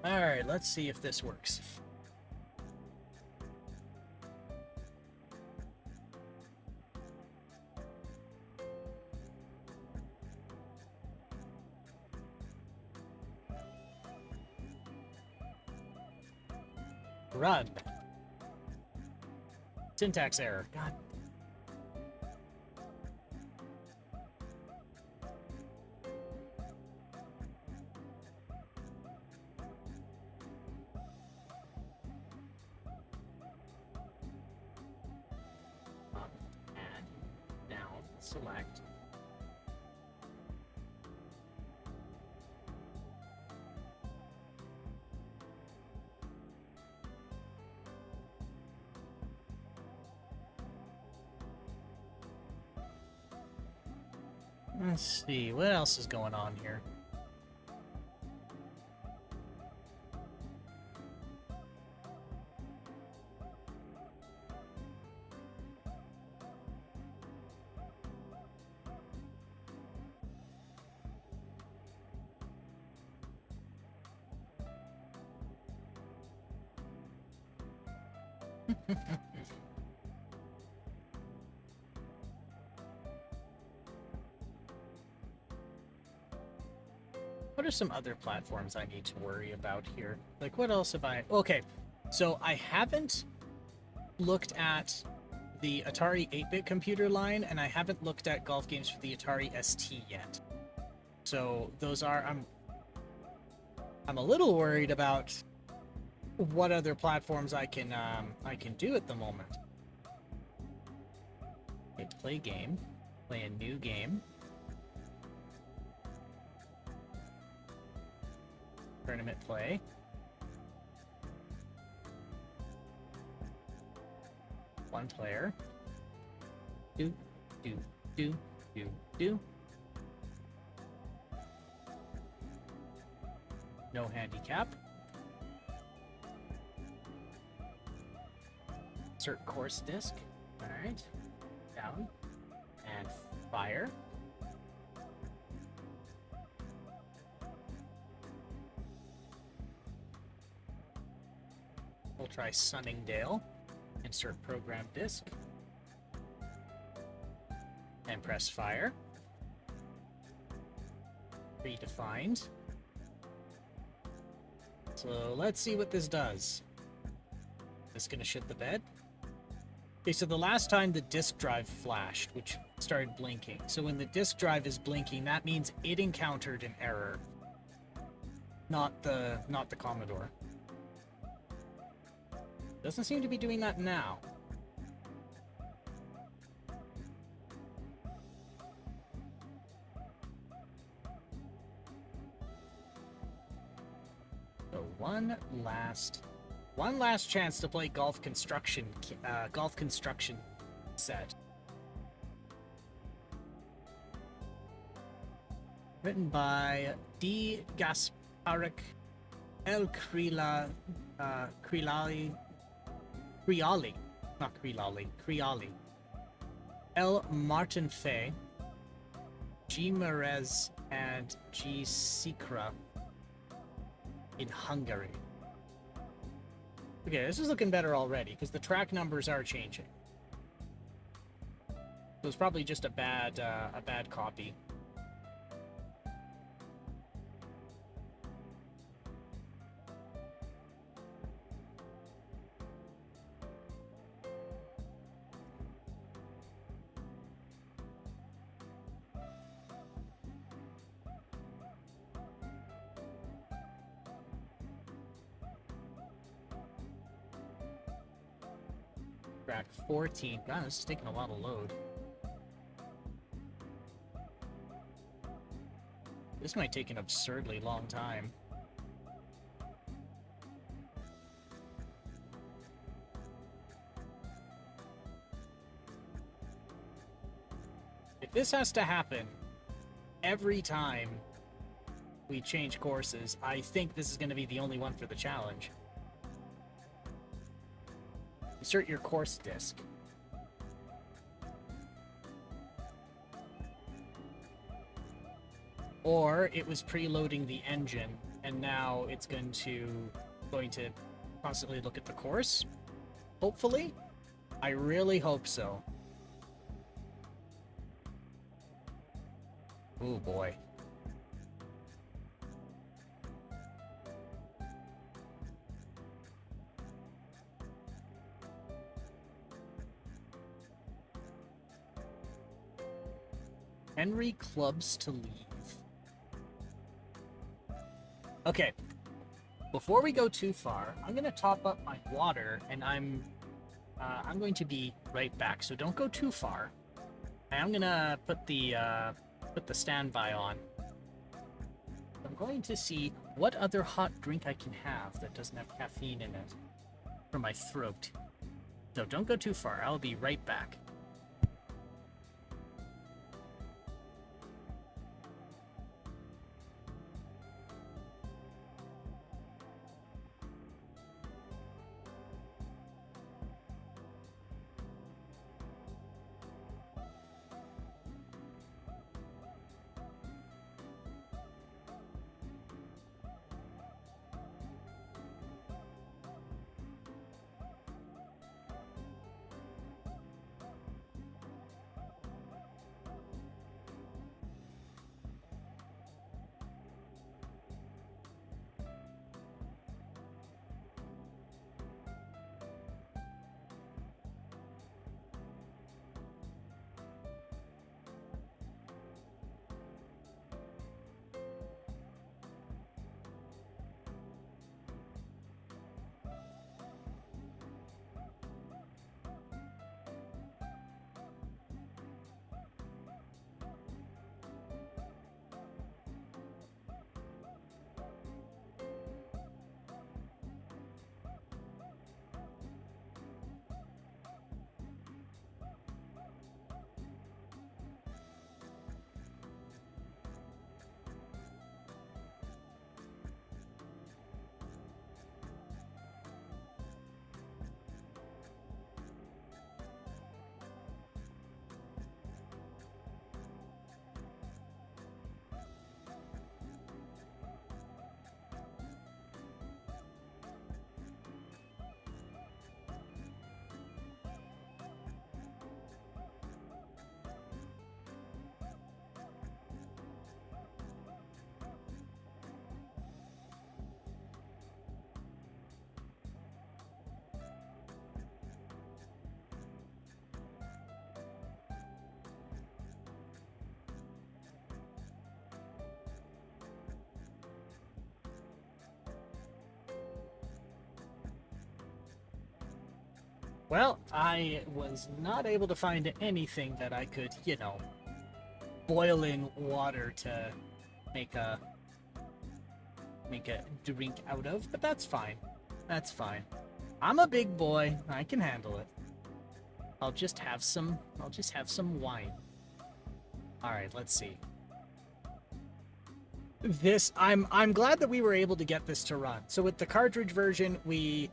Alright, let's see if this works. Run. Syntax error. God. Up, add, down, select. Let's see, what else is going on here? What are some other platforms I need to worry about here? Like, what else have I... Okay, so I haven't looked at the Atari 8-bit computer line, and I haven't looked at golf games for the Atari ST yet. So those are... I'm a little worried about what other platforms I can do at the moment. Okay, play game. Play a new game. Tournament play. One player. Do. No handicap. Insert course disc. Alright. Down. And fire. We'll try Sunningdale. Insert program disk. And press fire. Predefined. So let's see what this does. This gonna shit the bed? Okay, so the last time the disk drive flashed, which started blinking. So when the disk drive is blinking, that means it encountered an error. Not the Commodore. Doesn't seem to be doing that now. So one last chance to play golf construction set. Written by D. Gasparic L. Creali, L. Martin Fay, G. Merez, and G. Sikra in Hungary. Okay, this is looking better already, because the track numbers are changing. So it's probably just a bad copy. Track 14. God, this is taking a while to load. This might take an absurdly long time. If this has to happen every time we change courses, I think this is going to be the only one for the challenge. Insert your course disk. Or it was preloading the engine and now it's going to constantly look at the course. Hopefully. I really hope so. Oh boy. Henry clubs to leave. Okay. Before we go too far, I'm going to top up my water, and I'm going to be right back. So don't go too far. I'm going to put the standby on. I'm going to see what other hot drink I can have that doesn't have caffeine in it for my throat. So don't go too far. I'll be right back. Well, I was not able to find anything that I could, boil in water to make a drink out of, but that's fine. That's fine. I'm a big boy. I can handle it. I'll just have some wine. All right, let's see. I'm glad that we were able to get this to run. So with the cartridge version, we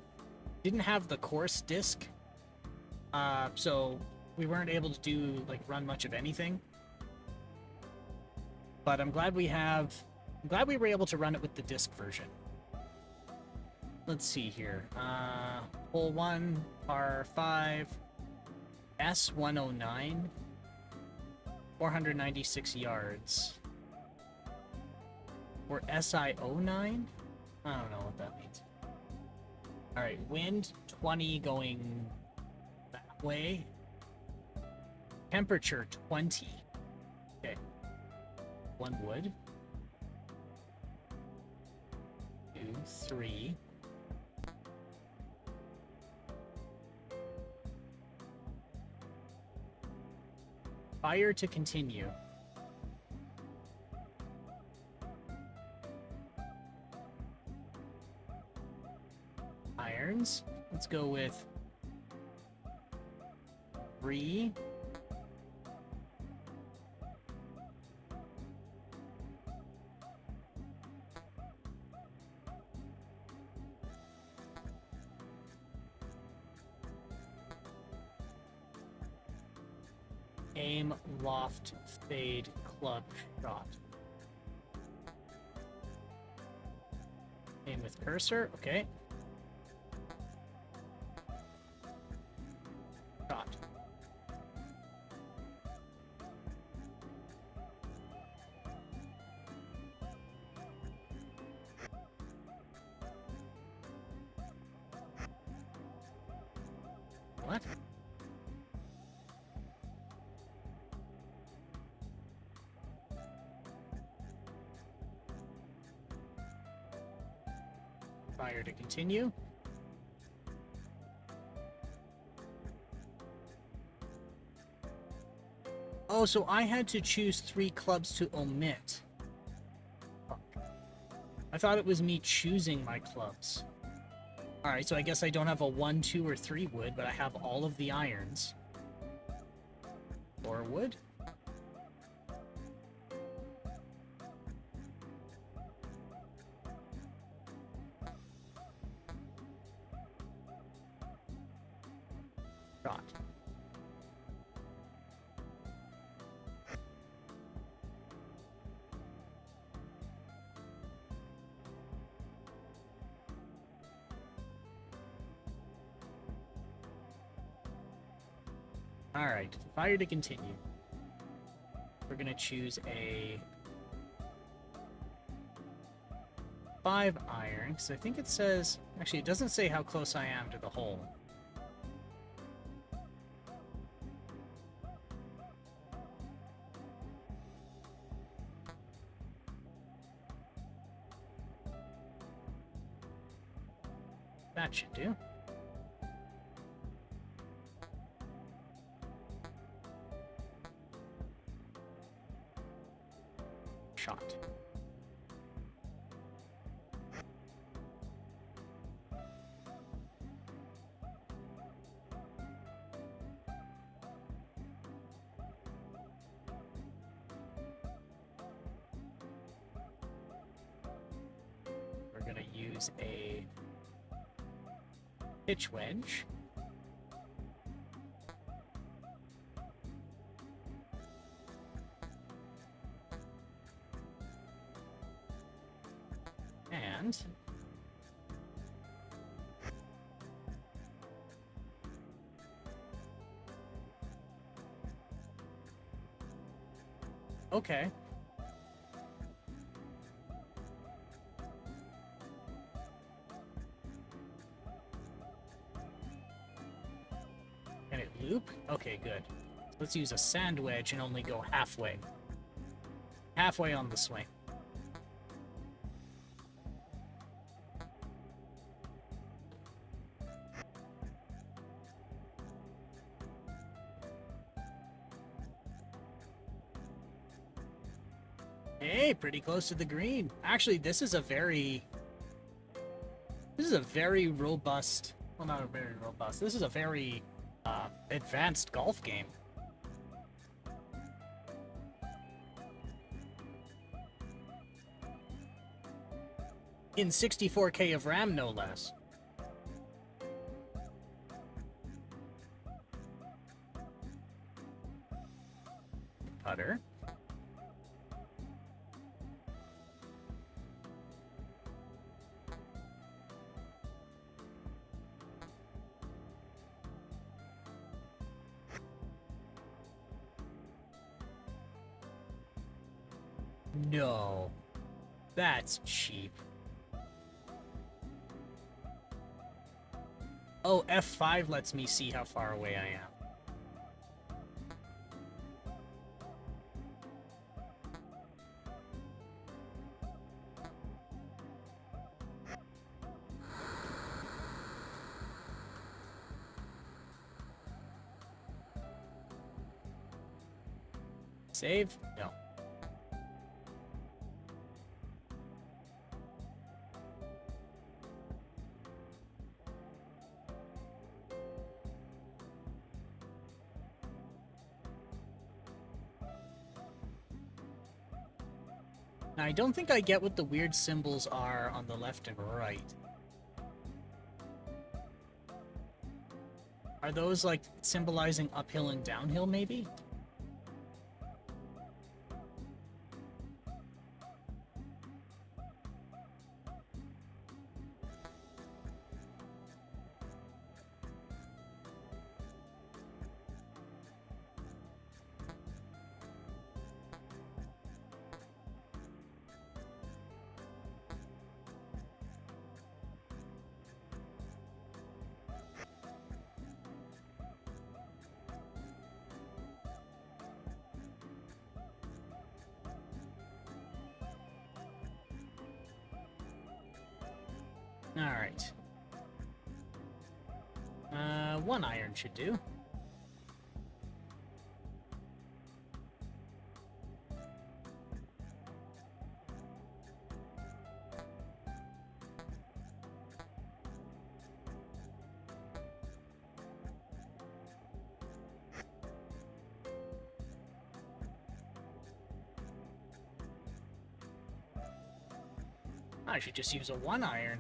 didn't have the course disc. So we weren't able to run much of anything. But I'm glad we were able to run it with the disc version. Let's see here. Hole 1, par 5, S109, 496 yards. Or SI09? I don't know what that means. Alright, wind 20 going that way. Temperature 20. Okay. 1 wood. 2, 3. Fire to continue. Irons. Let's go with 3. Aim, loft, fade, club, shot. Same with cursor. Okay. Shot. What? Fire to continue. Oh, so I had to choose 3 clubs to omit. Fuck. I thought it was me choosing my clubs. Alright, so I guess I don't have a 1, 2, or 3 wood, but I have all of the irons. 4 wood? Shot. Alright, fire to continue. We're gonna choose a 5 iron, because I think it says... Actually, it doesn't say how close I am to the hole. That should do. Shot. We're gonna use a pitch wedge. And okay. Can it loop? Okay, good. Let's use a sand wedge and only go halfway. Halfway on the swing. Hey, pretty close to the green. Actually, this is a very robust, well, not a very robust, this is a very advanced golf game. In 64K of RAM, no less. Putter. No. That's cheap. Oh, F5 lets me see how far away I am. Save? No. Now, I don't think I get what the weird symbols are on the left and right. Are those, like, symbolizing uphill and downhill, maybe? Alright. 1 iron should do. I should just use a 1 iron.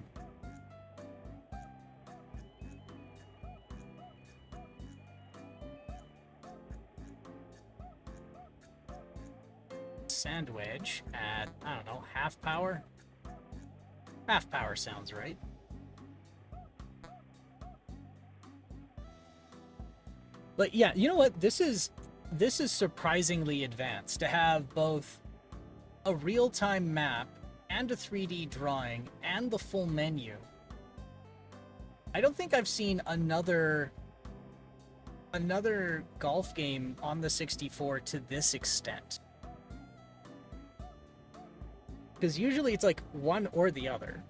Sand wedge at, I don't know, half power? Half power sounds right. But yeah, you know what? This is surprisingly advanced to have both a real-time map and a 3D drawing and the full menu. I don't think I've seen another golf game on the 64 to this extent. Because usually it's like one or the other.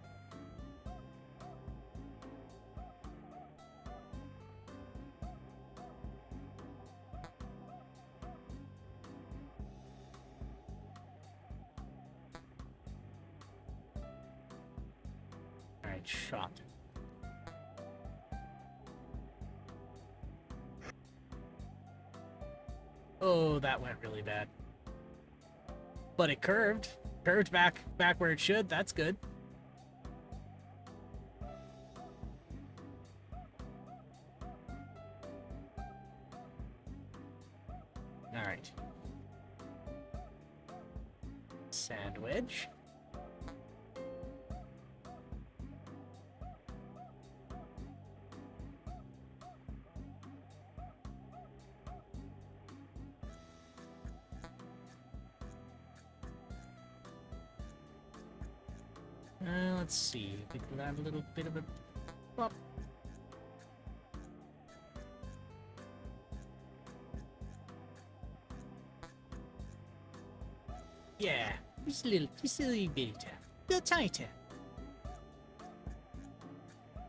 Alright, shot. Oh, that went really bad. But it curved. Curved back where it should. That's good. Alright. Sandwich. Let's see. We can have a little bit of a pop. Yeah, just a little bit tap. Little tiny tap.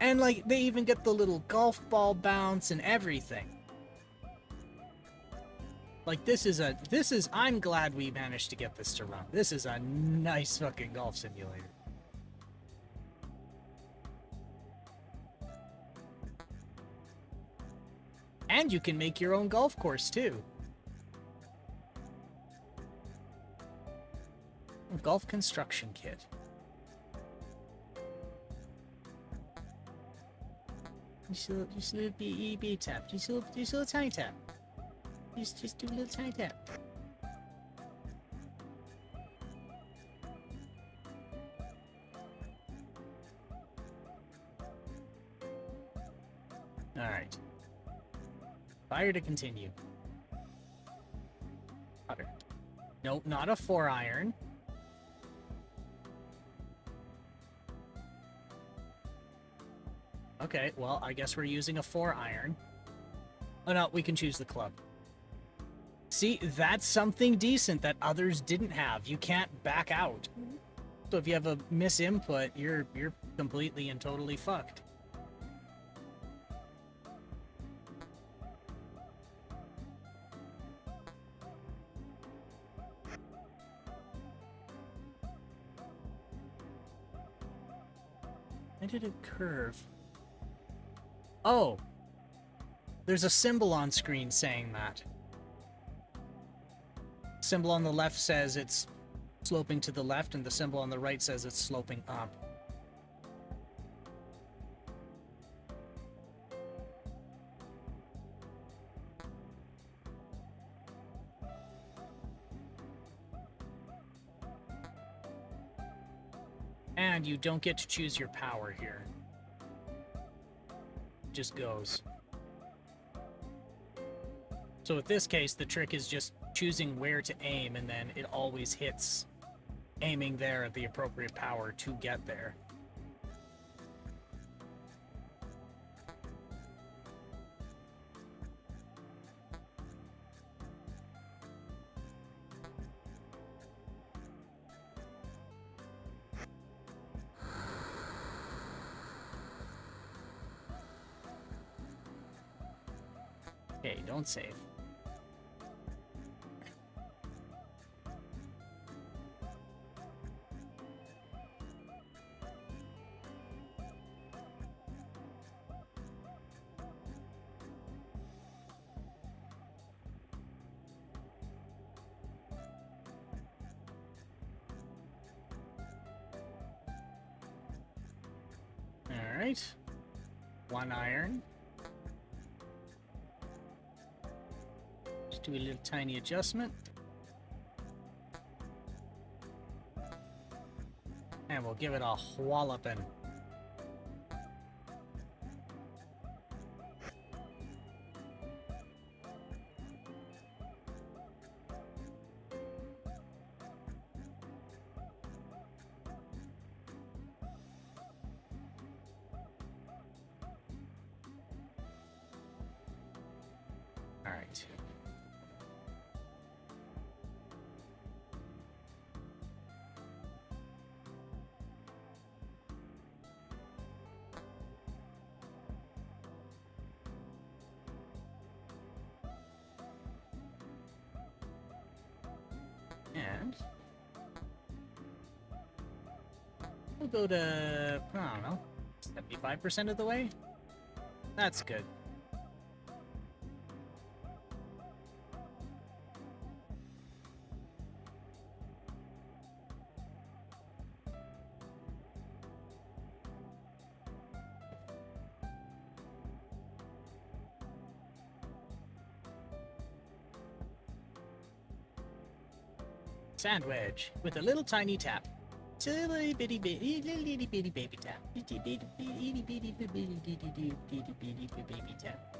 And like they even get the little golf ball bounce and everything. Like this is I'm glad we managed to get this to run. This is a nice fucking golf simulator. And you can make your own golf course, too. Golf construction kit. Just a little bitty tap. Just a little tiny tap. Just do a little tiny tap. Alright. Fire to continue. Putter. Nope, not a 4 iron. Okay, well, I guess we're using a 4 iron. Oh no, we can choose the club. See, that's something decent that others didn't have. You can't back out. So if you have a misinput, you're completely and totally fucked. Why did it curve? Oh! There's a symbol on screen saying that. Symbol on the left says it's sloping to the left, and the symbol on the right says it's sloping up. And you don't get to choose your power here. It just goes. So in this case, the trick is just choosing where to aim, and then it always hits aiming there at the appropriate power to get there. Okay, don't save. Alright. 1 iron. Just do a little tiny adjustment. And we'll give it a walloping. Alright. And we'll go to, I don't know, 75% of the way? That's good. Sandwich with a little tiny tap. Itty bitty baby tap. Itty bitty baby tap.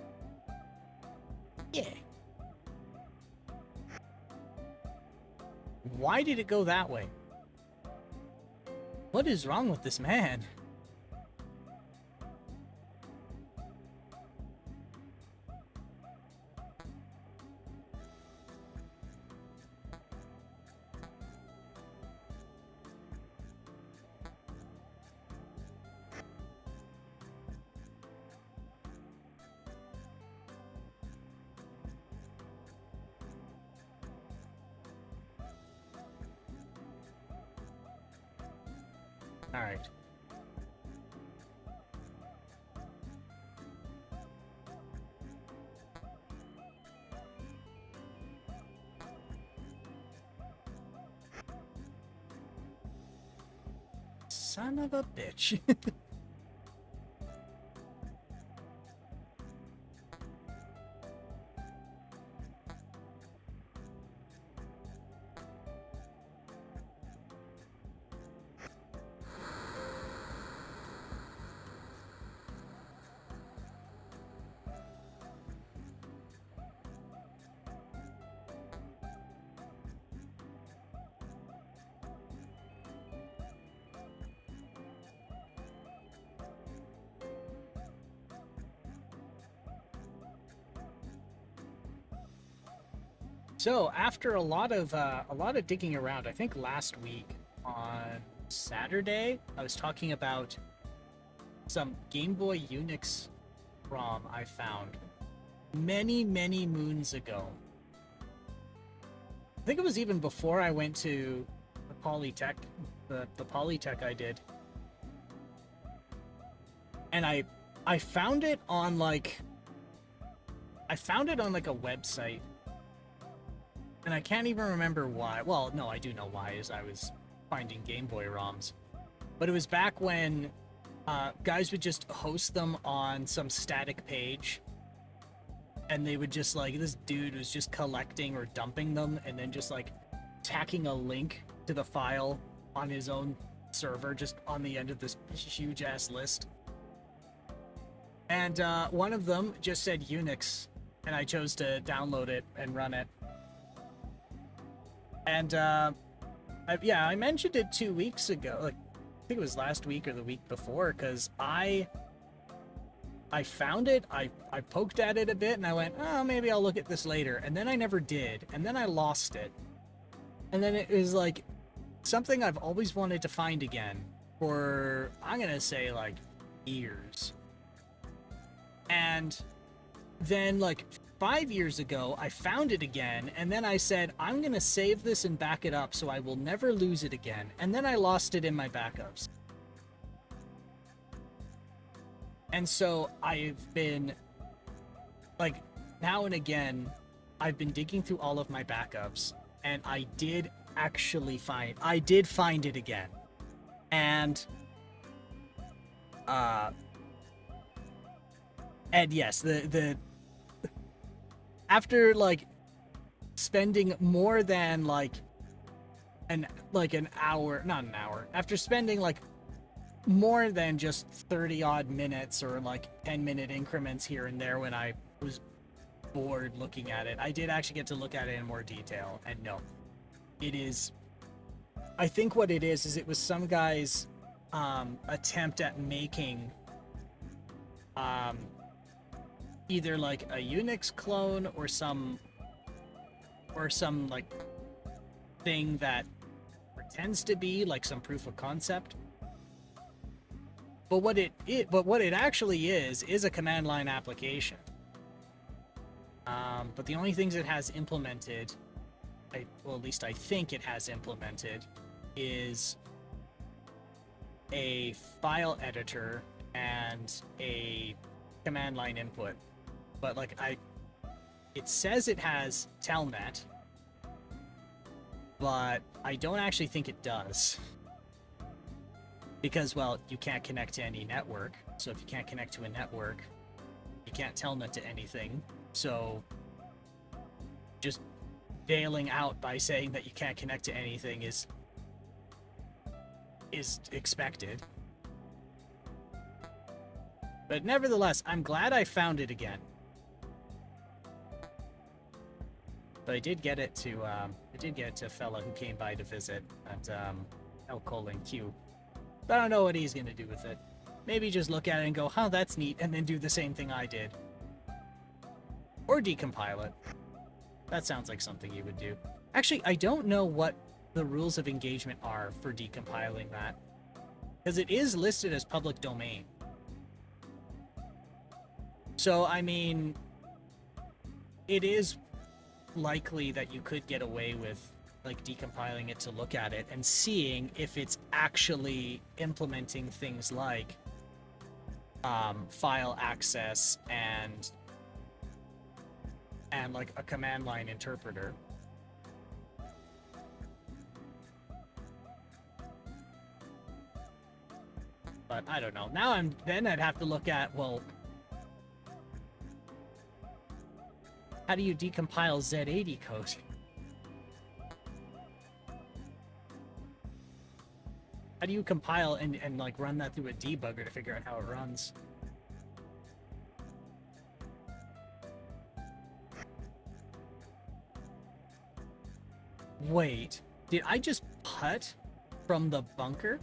Yeah. Why did it go that way? What is wrong with this man? All right. Son of a bitch. So after a lot of digging around, I think last week on Saturday, I was talking about some Game Boy Unix ROM I found many moons ago. I think it was even before I went to the Polytech, the Polytech I did, and I found it on like a website. And I can't even remember why. Well, no, I do know why, as I was finding Game Boy ROMs. But it was back when guys would just host them on some static page. And they would just like, this dude was just collecting or dumping them and then just like tacking a link to the file on his own server, just on the end of this huge ass list. And one of them just said Unix. And I chose to download it and run it. And, I mentioned it 2 weeks ago, like, I think it was last week or the week before, because I found it, I poked at it a bit, and I went, oh, maybe I'll look at this later, and then I never did, and then I lost it. And then it was, like, something I've always wanted to find again for, I'm gonna say, like, years. And then, like, 5 years ago, I found it again, and then I said, I'm going to save this and back it up so I will never lose it again. And then I lost it in my backups. And so I've been, like, now and again, I've been digging through all of my backups, and I did find it again. And yes, the after like spending more than an hour, not an hour, after spending like more than just 30 odd minutes or like 10-minute increments here and there when I was bored looking at it, I did actually get to look at it in more detail. And no, it is, I think what it is it was some guy's attempt at making either like a Unix clone or some like thing that pretends to be like some proof of concept. But what it actually is a command line application. But the only things it has implemented, well, at least I think it has implemented, is a file editor and a command line input. But like it says it has telnet, but I don't actually think it does. Because, well, you can't connect to any network. So if you can't connect to a network, you can't telnet to anything. So just bailing out by saying that you can't connect to anything is expected. But nevertheless, I'm glad I found it again. But I did get it to a fella who came by to visit at L:Q. But I don't know what he's gonna do with it. Maybe just look at it and go, "Huh, that's neat," and then do the same thing I did. Or decompile it. That sounds like something you would do. Actually, I don't know what the rules of engagement are for decompiling that, because it is listed as public domain. So, I mean, it is likely that you could get away with like decompiling it to look at it and seeing if it's actually implementing things like file access and like a command line interpreter. But I don't know. Now I'd have to look at, well, how do you decompile Z80 code? How do you compile and like run that through a debugger to figure out how it runs? Wait, did I just putt from the bunker?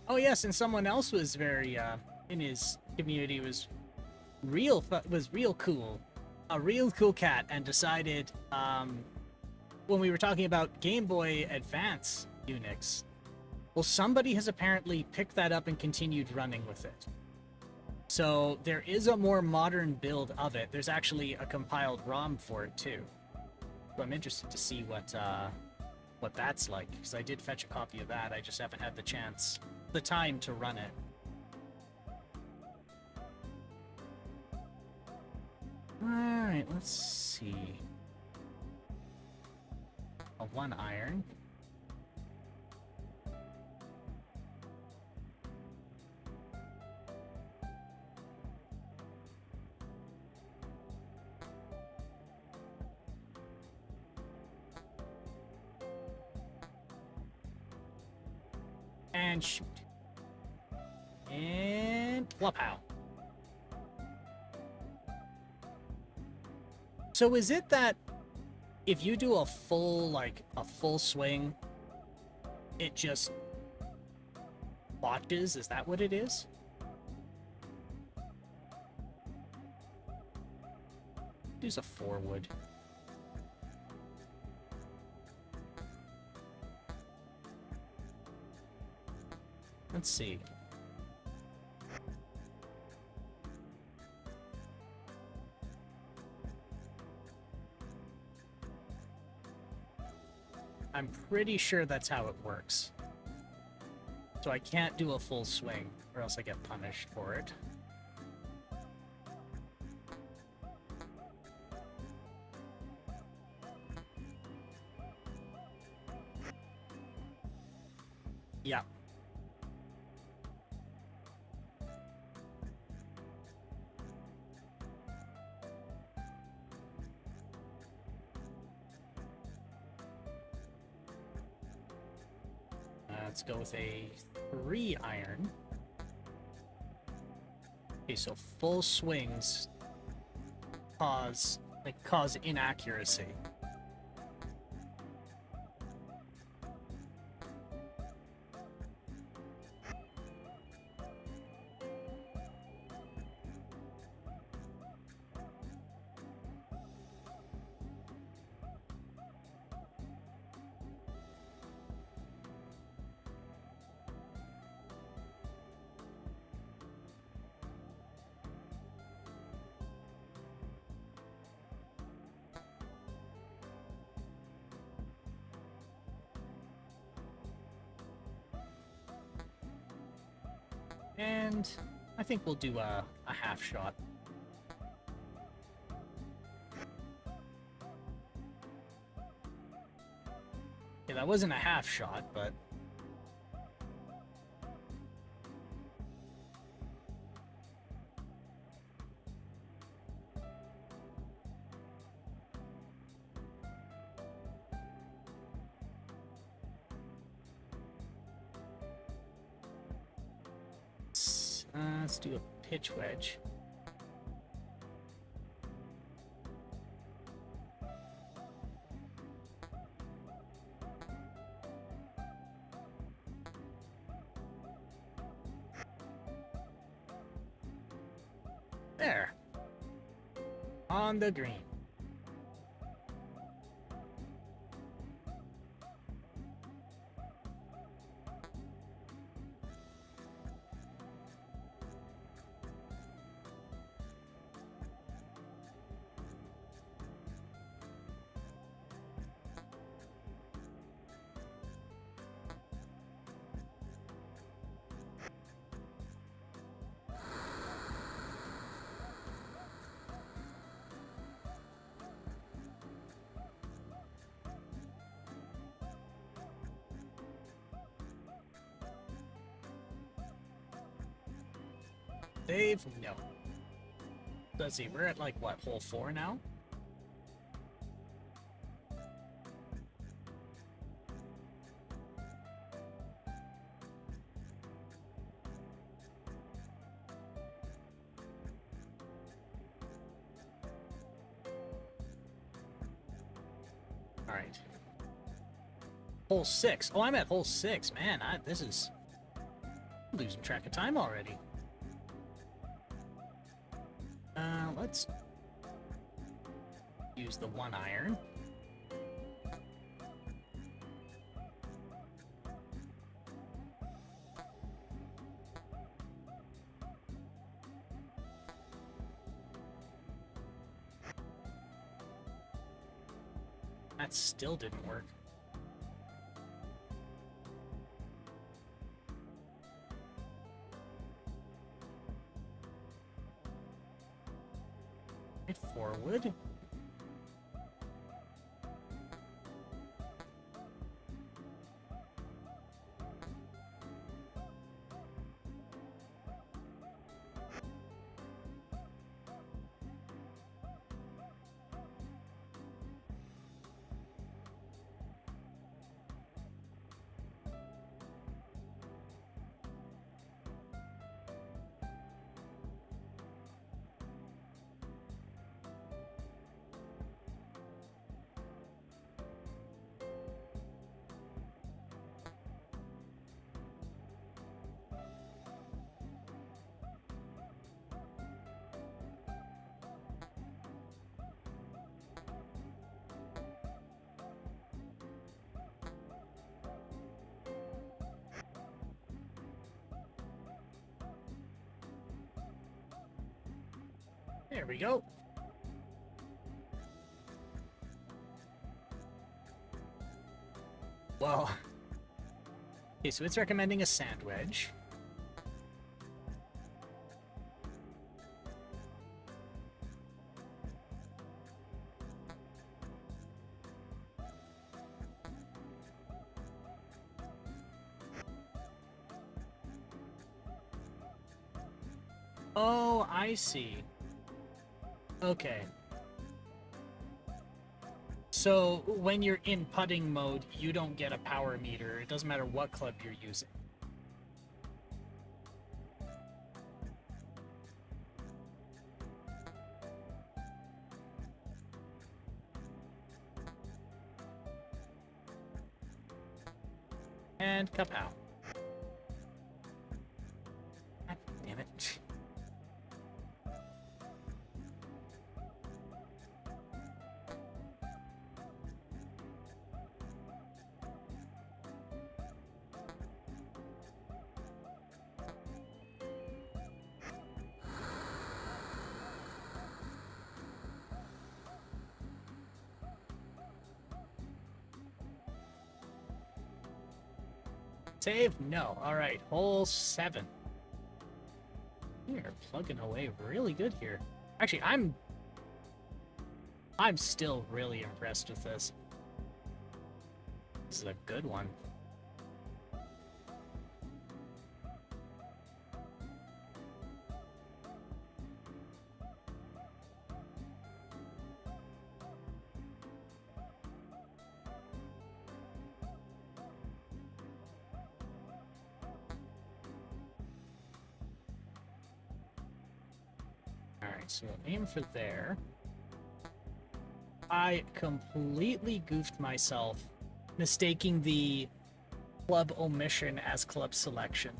Oh yes, and someone else was very in his community was real cool, a real cool cat, and decided when we were talking about Game Boy Advance Unix, well, somebody has apparently picked that up and continued running with it. So there is a more modern build of it. There's actually a compiled ROM for it too. So I'm interested to see what that's like, because I did fetch a copy of that. I just haven't had the time to run it. Alright, let's see. A 1 iron. And shoot. And whoop-pow. So is it that if you do a full swing, it just botches, is that what it is? Use a 4 wood. Let's see. I'm pretty sure that's how it works. So I can't do a full swing, or else I get punished for it. Yeah. Let's go with a 3 iron. Okay, so full swings cause inaccuracy. And I think we'll do a half shot. Yeah, that wasn't a half shot, but... let's do a pitch wedge. There. On the green. Save? No. Let's see, we're at like, what, hole 4 now? Alright. Hole 6. Oh, I'm at hole 6. Man, this is... I'm losing track of time already. Let's use the 1 iron. That still didn't work. Forward. There we go. Well, okay, so it's recommending a sandwich. Oh, I see. Okay. So when you're in putting mode, you don't get a power meter. It doesn't matter what club you're using. And kapow. God damn it. Save? No. Alright, hole 7. We are plugging away really good here. Actually, I'm still really impressed with this. This is a good one. Alright, so aim for there. I completely goofed myself, mistaking the club omission as club selection.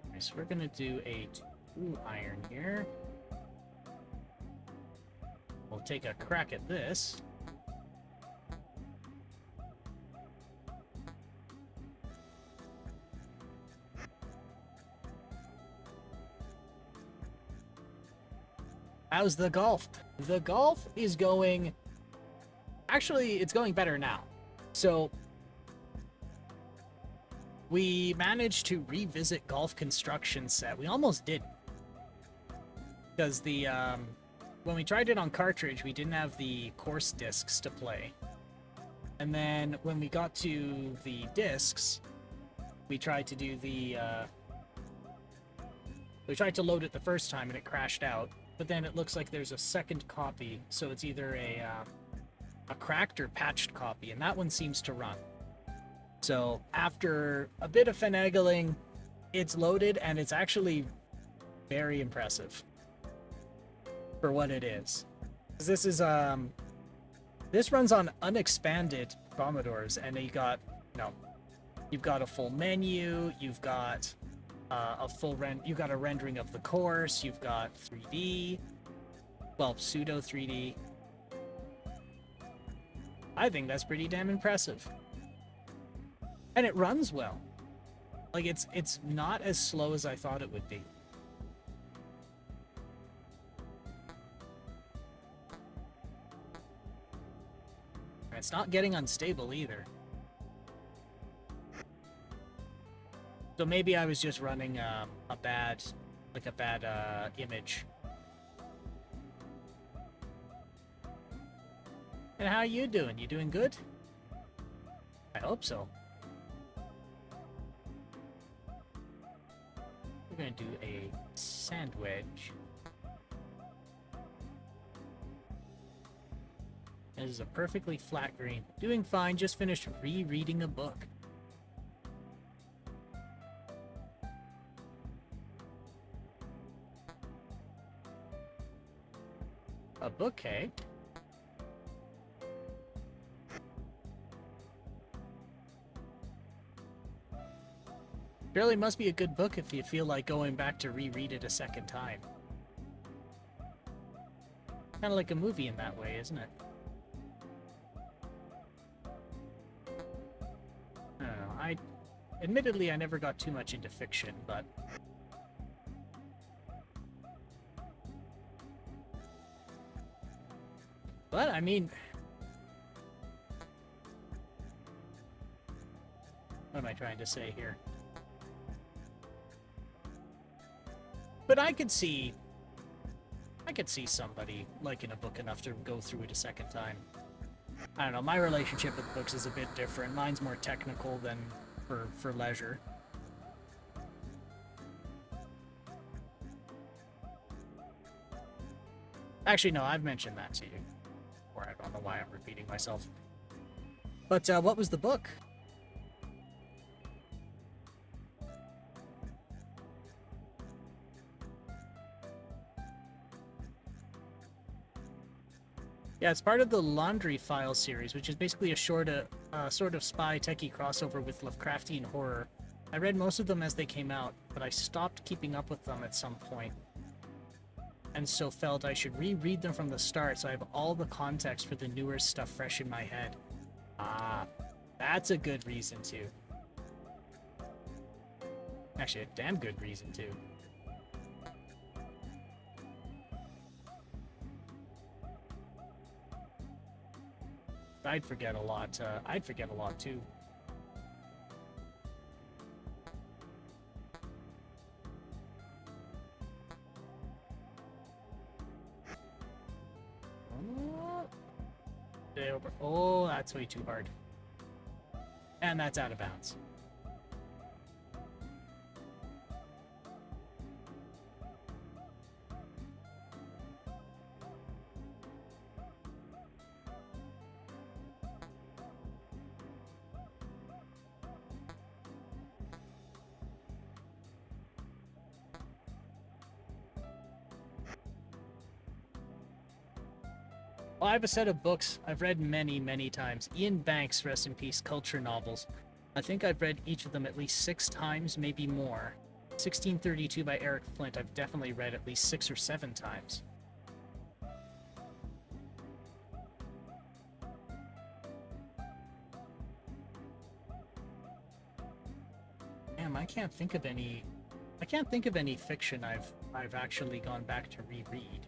Okay, so we're gonna do a 2 iron here. We'll take a crack at this. How's the golf? The golf is going... Actually, it's going better now. So, we managed to revisit golf construction set. We almost did. Because the, when we tried it on cartridge, we didn't have the course discs to play. And then when we got to the discs, we tried to do the, we tried to load it the first time and it crashed out. But then it looks like there's a second copy, so it's either a cracked or patched copy, and that one seems to run. So after a bit of finagling, it's loaded, and it's actually very impressive for what it is. This is this runs on unexpanded Commodores, and you've got a full menu, you've got you've got a rendering of the course, you've got 3D, well, pseudo 3D. I think that's pretty damn impressive. And it runs well. Like, it's not as slow as I thought it would be. And it's not getting unstable either. So maybe I was just running a bad image. And how are you doing? You doing good? I hope so. We're gonna do a sandwich. This is a perfectly flat green. Doing fine, just finished rereading a book. A book, hey? Surely must be a good book if you feel like going back to reread it a second time. Kind of like a movie in that way, isn't it? I don't know. Admittedly, I never got too much into fiction, but... But, I mean... What am I trying to say here? But I could see somebody liking a book enough to go through it a second time. I don't know, my relationship with books is a bit different. Mine's more technical than for leisure. Actually, no, I've mentioned that to you. Or I don't know why I'm repeating myself. But what was the book? Yeah, it's part of the Laundry Files series, which is basically a sort of spy techie crossover with Lovecraftian horror. I read most of them as they came out, but I stopped keeping up with them at some point, and so felt I should reread them from the start so I have all the context for the newer stuff fresh in my head. Ah, that's a good reason too. Actually, a damn good reason too. I'd forget a lot. I'd forget a lot too. Oh, that's way too hard. And that's out of bounds. Well, I have a set of books I've read many, many times. Ian Banks, rest in peace, culture novels. I think I've read each of them at least 6 times, maybe more. 1632 by Eric Flint, I've definitely read at least 6 or 7 times. Damn, I can't think of any fiction I've actually gone back to reread.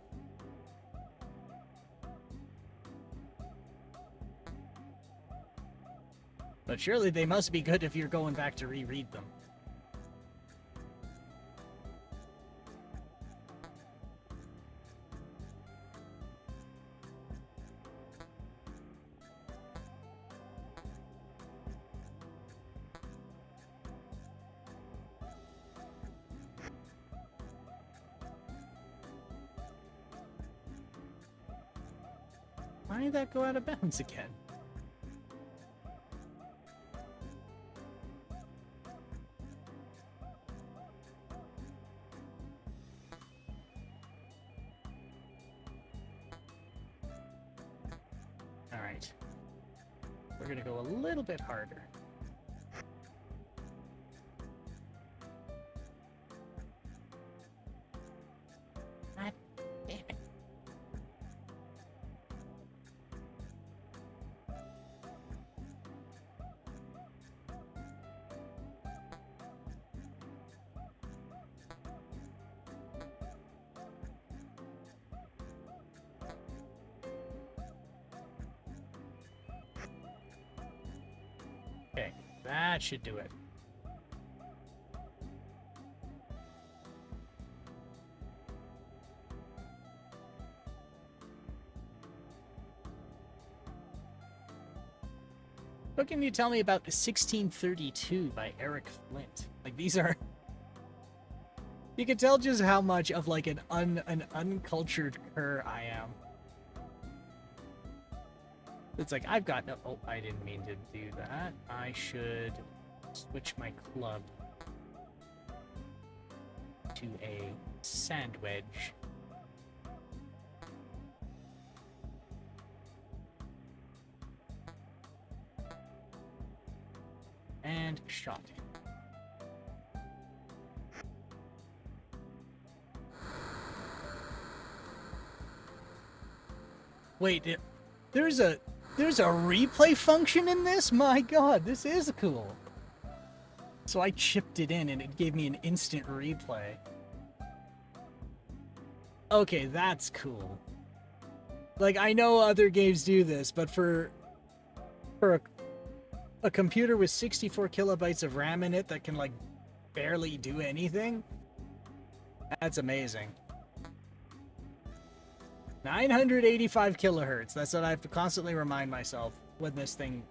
But surely they must be good if you're going back to reread them. Why did that go out of bounds again? Alright. We're gonna go a little bit harder. God damn it. Okay, that should do it. What can you tell me about 1632 by Eric Flint? Like, these are... You can tell just how much of, like, an uncultured cur I am. It's like, I've got no... Oh, I didn't mean to do that. I should switch my club to a sand wedge. And shot. Wait, there's a replay function in this? My god, this is cool. So I chipped it in and it gave me an instant replay. Okay, that's cool. Like, I know other games do this, but for a computer with 64 kilobytes of RAM in it that can, like, barely do anything, that's amazing. 985 kilohertz. That's what I have to constantly remind myself when this thing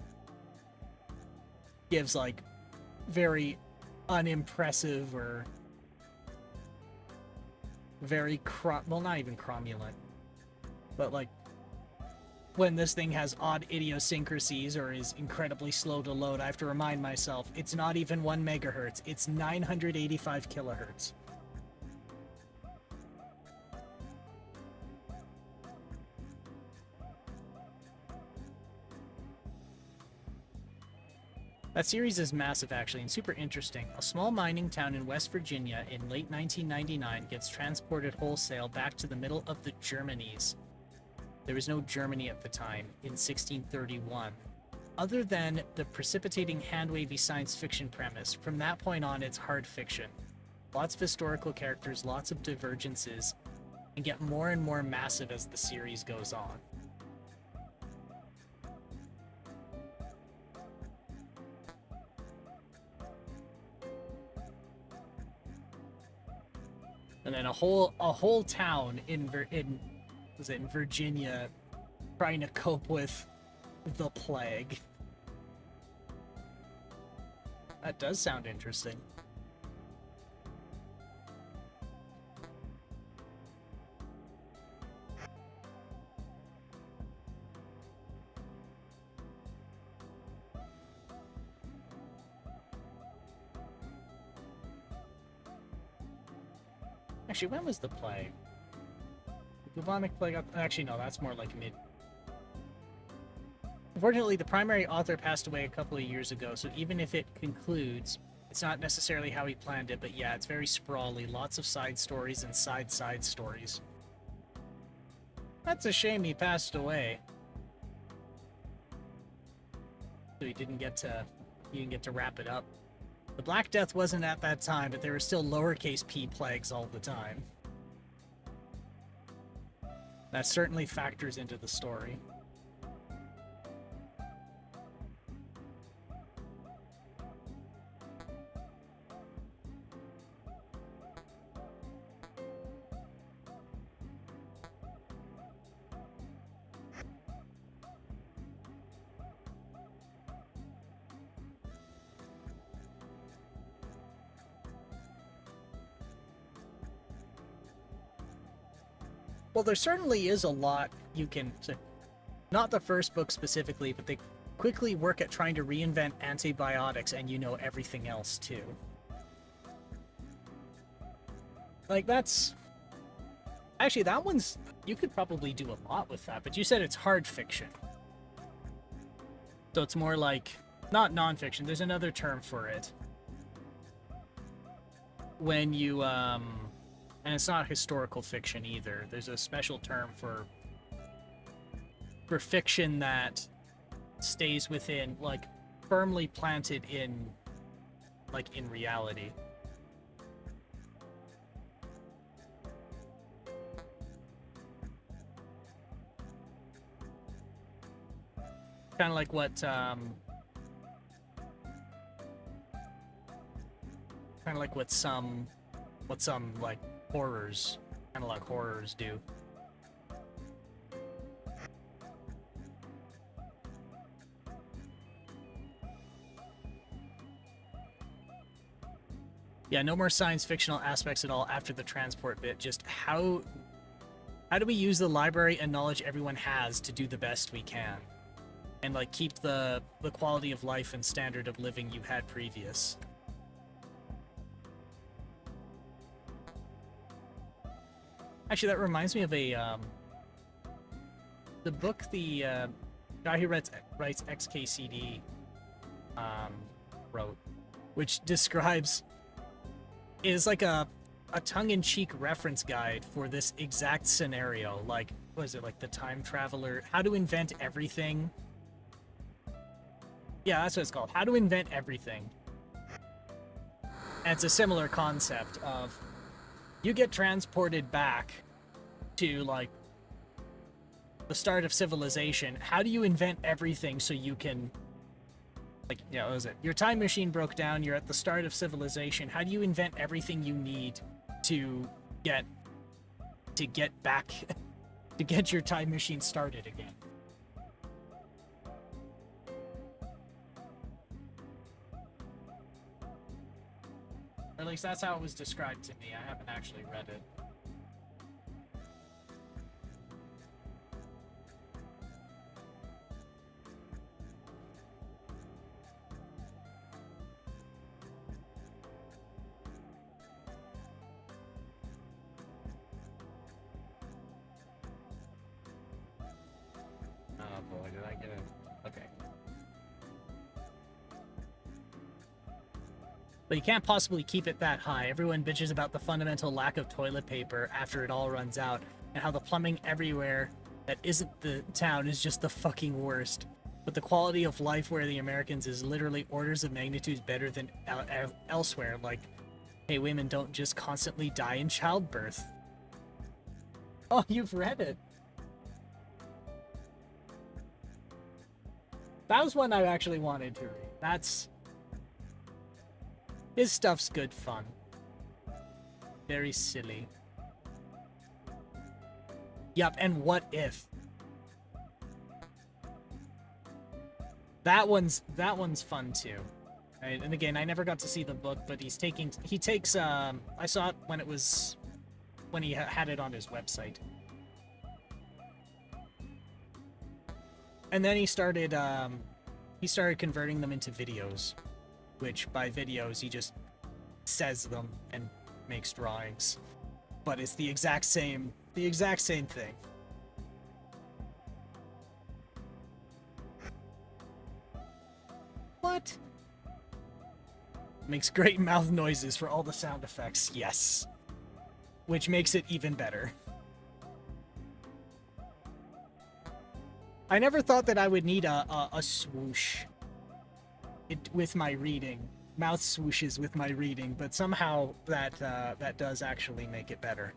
gives, like, very unimpressive or very well, not even cromulent, but like when this thing has odd idiosyncrasies or is incredibly slow to load, I have to remind myself it's not even 1 megahertz, it's 985 kilohertz. That series is massive, actually, and super interesting. A small mining town in West Virginia in late 1999 gets transported wholesale back to the middle of the Germanies. There was no Germany at the time, in 1631. Other than the precipitating hand-wavy science fiction premise, from that point on it's hard fiction. Lots of historical characters, lots of divergences, and get more and more massive as the series goes on. And then a whole town in Virginia trying to cope with the plague. That does sound interesting. Actually, when was the plague? The bubonic plague... Actually, no, that's more like mid... Unfortunately, the primary author passed away a couple of years ago, so even if it concludes, it's not necessarily how he planned it, but yeah, it's very sprawly. Lots of side stories and side stories. That's a shame he passed away. So he didn't get to wrap it up. The Black Death wasn't at that time, but there were still lowercase p plagues all the time. That certainly factors into the story. Well, there certainly is a lot you can... Not the first book specifically, but they quickly work at trying to reinvent antibiotics, and you know everything else, too. Like, that's... Actually, that one's... You could probably do a lot with that, but you said it's hard fiction. So it's more like... Not non-fiction, there's another term for it. When you, And it's not historical fiction either. There's a special term for fiction that stays within, like, firmly planted in, like, in reality. Kind of like what, some, like, horrors, kind of like horrors do. Yeah, no more science fictional aspects at all after the transport bit. Just how do we use the library and knowledge everyone has to do the best we can? And, like, keep the quality of life and standard of living you had previous. Actually, that reminds me of the book the guy who writes XKCD wrote, which describes... is like a tongue-in-cheek reference guide for this exact scenario. Like, was it like the time traveler? How to invent everything. Yeah, that's what it's called. How to invent everything. And it's a similar concept of you get transported back to like the start of civilization. How do you invent everything so you can, like, yeah, what was it? Your time machine broke down. You're at the start of civilization. How do you invent everything you need to get back to get your time machine started again? Or at least that's how it was described to me. I haven't actually read it. Oh boy, did I get it? Okay. But you can't possibly keep it that high. Everyone bitches about the fundamental lack of toilet paper after it all runs out, and how the plumbing everywhere that isn't the town is just the fucking worst. But the quality of life where the Americans is literally orders of magnitudes better than elsewhere. Like, hey, women don't just constantly die in childbirth. Oh, you've read it. That was one I actually wanted to read. That's... His stuff's good fun. Very silly. Yup, and What If? That one's fun too. Right? And again, I never got to see the book, but he takes I saw it when he had it on his website. And then he started converting them into videos, which by videos he just says them and makes drawings. But it's the exact same thing. What? Makes great mouth noises for all the sound effects, yes. Which makes it even better. I never thought that I would need a swoosh with my reading. Mouth swooshes with my reading, but somehow that does actually make it better.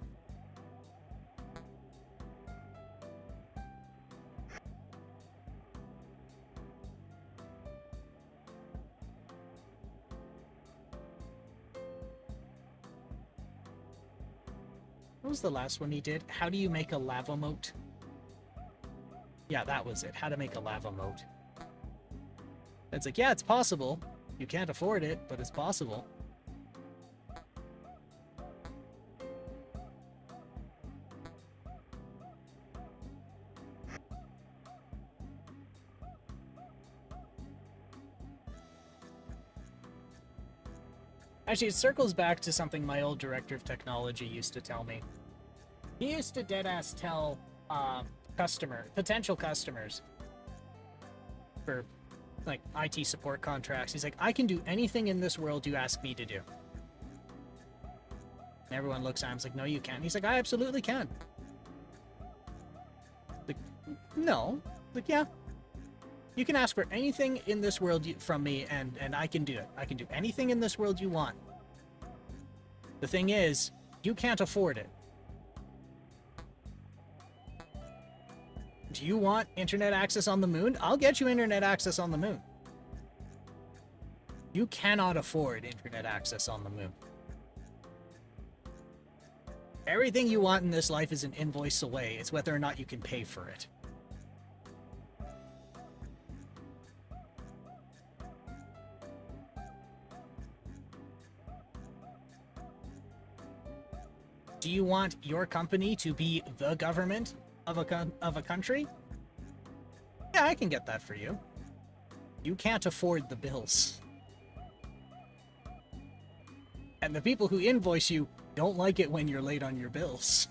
What was the last one he did? How do you make a lava moat? Yeah, that was it. How to make a lava moat. It's like, yeah, it's possible. You can't afford it, but it's possible. Actually, it circles back to something my old director of technology used to tell me. He used to deadass tell potential customers for like IT support contracts. He's like, I can do anything in this world you ask me to do. And everyone looks at him, like, no, you can't. He's like, I absolutely can. Like, no. Like, yeah. You can ask for anything in this world from me, and I can do it. I can do anything in this world you want. The thing is, you can't afford it. Do you want internet access on the moon? I'll get you internet access on the moon. You cannot afford internet access on the moon. Everything you want in this life is an invoice away. It's whether or not you can pay for it. Do you want your company to be the government of a country? Yeah, I can get that for you. You can't afford the bills. And the people who invoice you don't like it when you're late on your bills.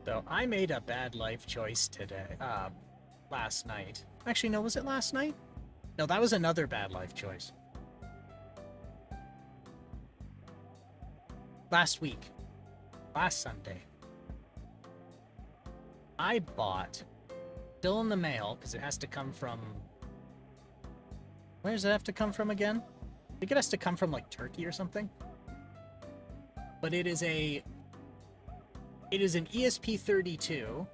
So I made a bad life choice today, last night. Actually, no, was it last night? No, that was another bad life choice. Last week. Last Sunday. I bought, still in the mail, because it has to come from... Where does it have to come from again? I think it has to come from, like, Turkey or something. But it is an ESP32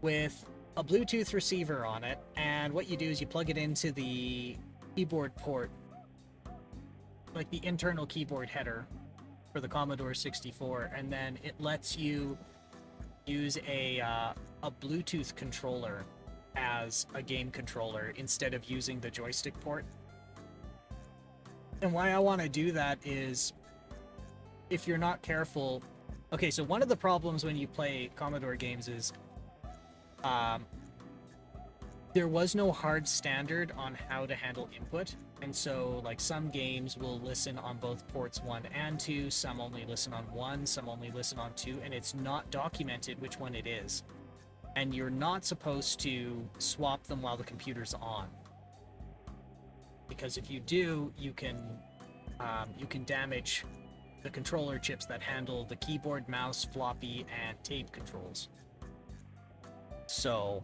with a Bluetooth receiver on it, and what you do is you plug it into the keyboard port, like the internal keyboard header for the Commodore 64, and then it lets you use a Bluetooth controller as a game controller instead of using the joystick port. And why I want to do that is, if you're not careful... Okay, so one of the problems when you play Commodore games is there was no hard standard on how to handle input, and so like some games will listen on both ports 1 and 2, some only listen on 1, some only listen on 2, and it's not documented which one it is. And you're not supposed to swap them while the computer's on, because if you do, you can damage the controller chips that handle the keyboard, mouse, floppy, and tape controls. So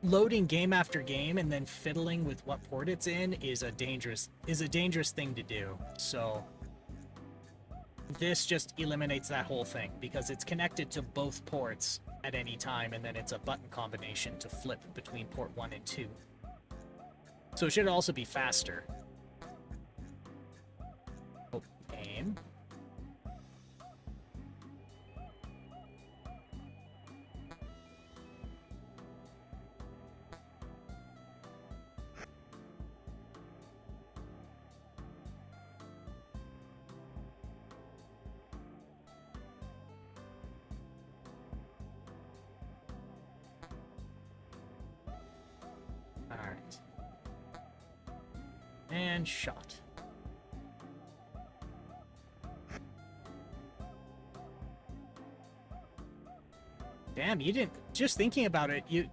loading game after game and then fiddling with what port it's in is a dangerous thing to do. So this just eliminates that whole thing, because it's connected to both ports at any time, and then it's a button combination to flip between port 1 and 2. So it should also be faster. Oh, aim. Alright. And shot. Damn, you didn't... Just thinking about it, you...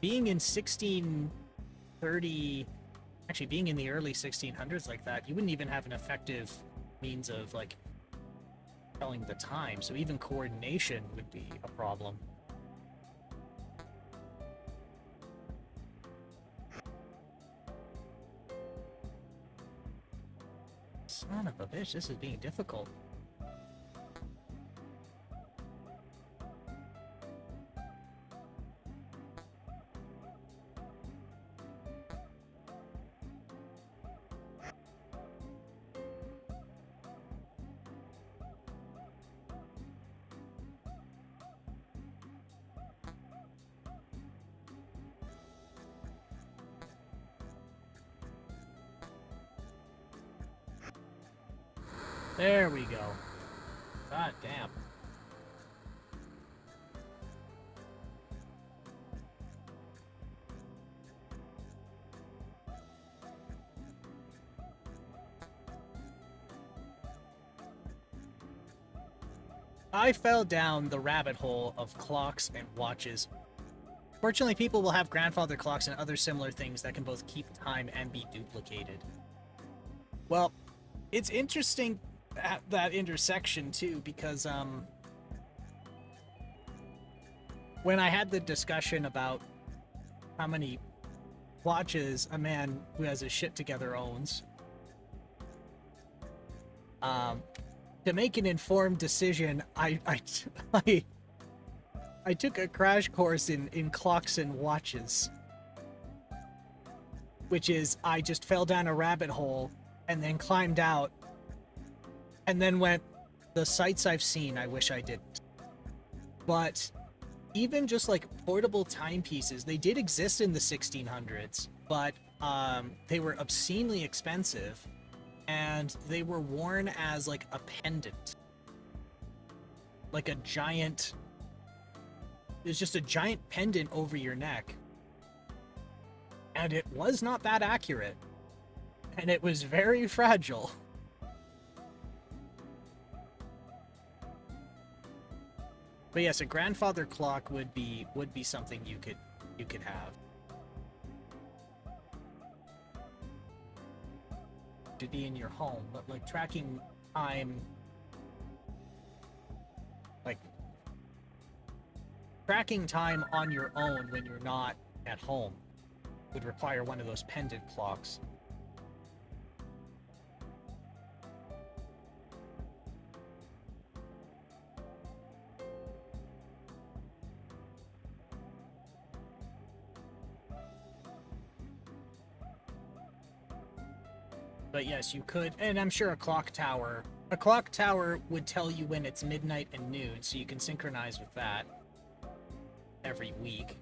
Being in 1630... Actually, being in the early 1600s like that, you wouldn't even have an effective means of, like, telling the time, so even coordination would be a problem. Son of a bitch, this is being difficult. There we go. God damn. I fell down the rabbit hole of clocks and watches. Fortunately, people will have grandfather clocks and other similar things that can both keep time and be duplicated. Well, it's interesting at that intersection too, because when I had the discussion about how many watches a man who has his shit together owns, to make an informed decision, I took a crash course in clocks and watches, which is I just fell down a rabbit hole and then climbed out and then went, the sights I've seen, I wish I didn't. But even just like portable timepieces, they did exist in the 1600s, but they were obscenely expensive, and they were worn as like a pendant. Like a giant... It's just a giant pendant over your neck. And it was not that accurate. And it was very fragile. But yes, a grandfather clock would be something you could have. To be in your home, but like tracking time, like tracking time on your own when you're not at home would require one of those pendant clocks. But yes, you could, and I'm sure a clock tower would tell you when it's midnight and noon, so you can synchronize with that every week.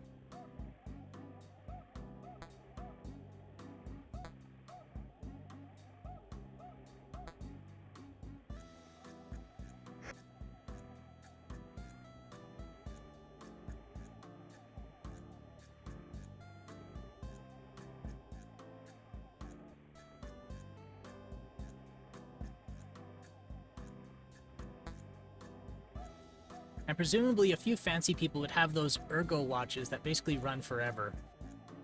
And presumably a few fancy people would have those ergo watches that basically run forever.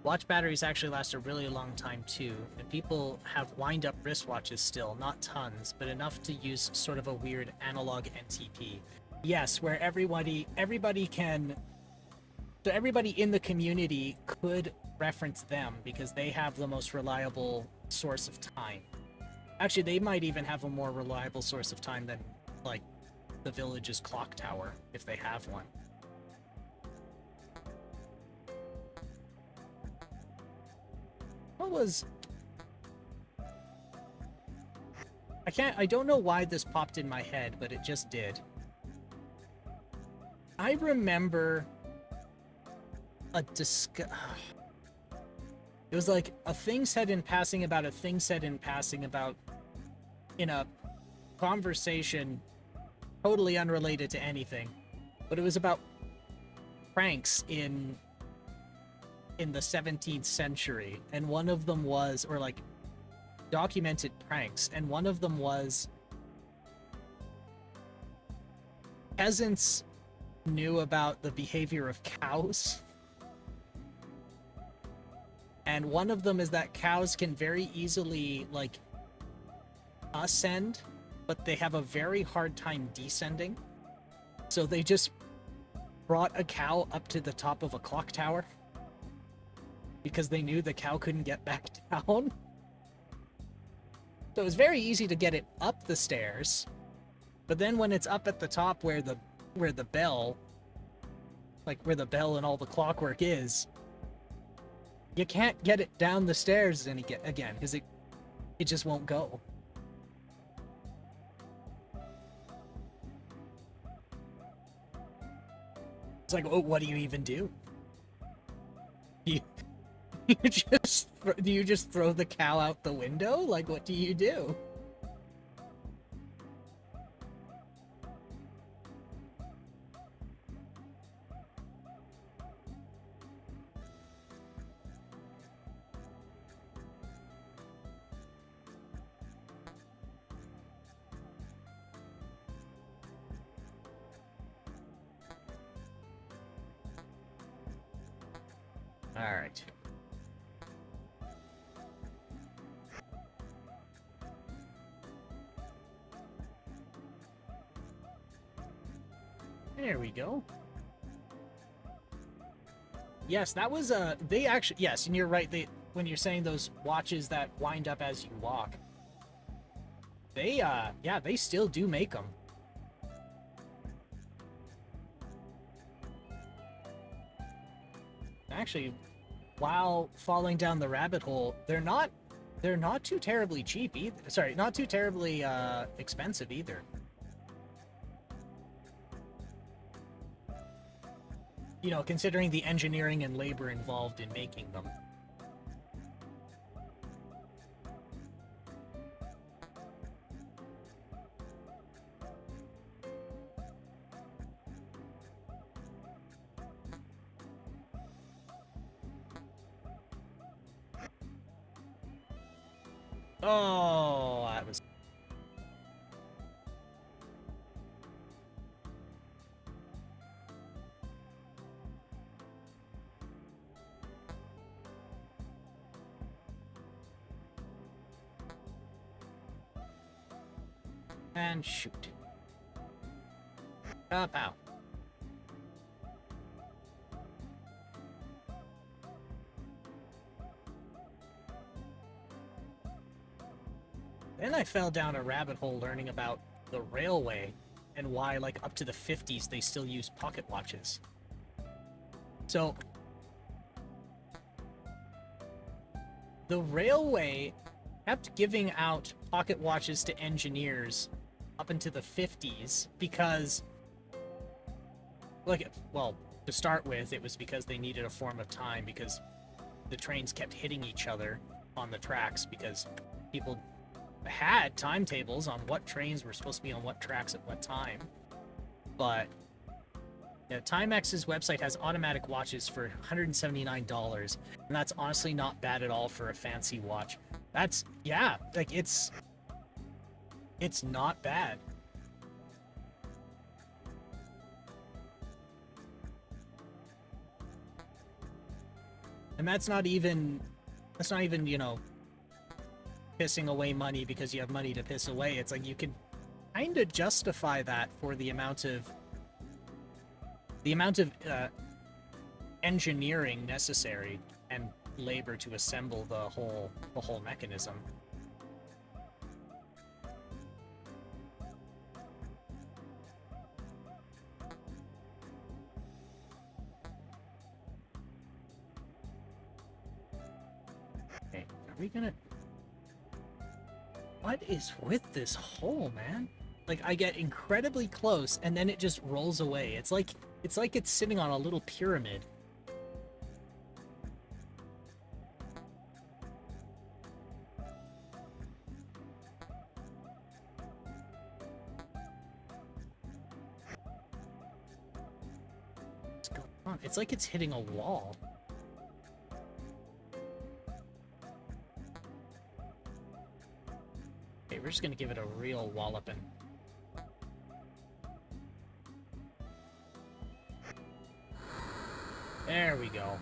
Watch batteries actually last a really long time too, and people have wind-up wristwatches still, not tons, but enough to use sort of a weird analog NTP. Yes, where everybody can... So everybody in the community could reference them because they have the most reliable source of time. Actually, they might even have a more reliable source of time than, like, the village's clock tower, if they have one. What was... I don't know why this popped in my head, but it just did. I remember a it was like a thing said in passing about a thing said in passing about in a conversation totally unrelated to anything, but it was about pranks in the 17th century, and one of them was, or like documented pranks, and one of them was peasants knew about the behavior of cows, and one of them is that cows can very easily like ascend, but they have a very hard time descending. So they just brought a cow up to the top of a clock tower because they knew the cow couldn't get back down. So it was very easy to get it up the stairs, but then when it's up at the top where the bell, like where the bell and all the clockwork is, you can't get it down the stairs again because it just won't go. It's like, oh, what do you even do? Do you just throw the cow out the window? Like, what do you do? All right. There we go. Yes, that was they actually, yes, and you're right, when you're saying those watches that wind up as you walk, they yeah, they still do make them. Actually, while falling down the rabbit hole, they're not too terribly cheap either. Sorry, not too terribly expensive either. You know, considering the engineering and labor involved in making them. Oh, that was... And shoot. Up, out. Then I fell down a rabbit hole learning about the railway and why, like, up to the 50s they still use pocket watches. So, the railway kept giving out pocket watches to engineers up into the 50s because, like, well, to start with, it was because they needed a form of time because the trains kept hitting each other on the tracks because people had timetables on what trains were supposed to be on what tracks at what time. But yeah, Timex's website has automatic watches for $179, and that's honestly not bad at all for a fancy watch. That's, yeah, like, it's not bad. And that's not even, you know, pissing away money because you have money to piss away. It's like you can kind of justify that for the amount of engineering necessary and labor to assemble the whole mechanism. Okay, are we gonna... What is with this hole, man? Like, I get incredibly close, and then it just rolls away. It's like it's sitting on a little pyramid. What's going on? It's like it's hitting a wall. Okay, we're just gonna give it a real walloping. There we go.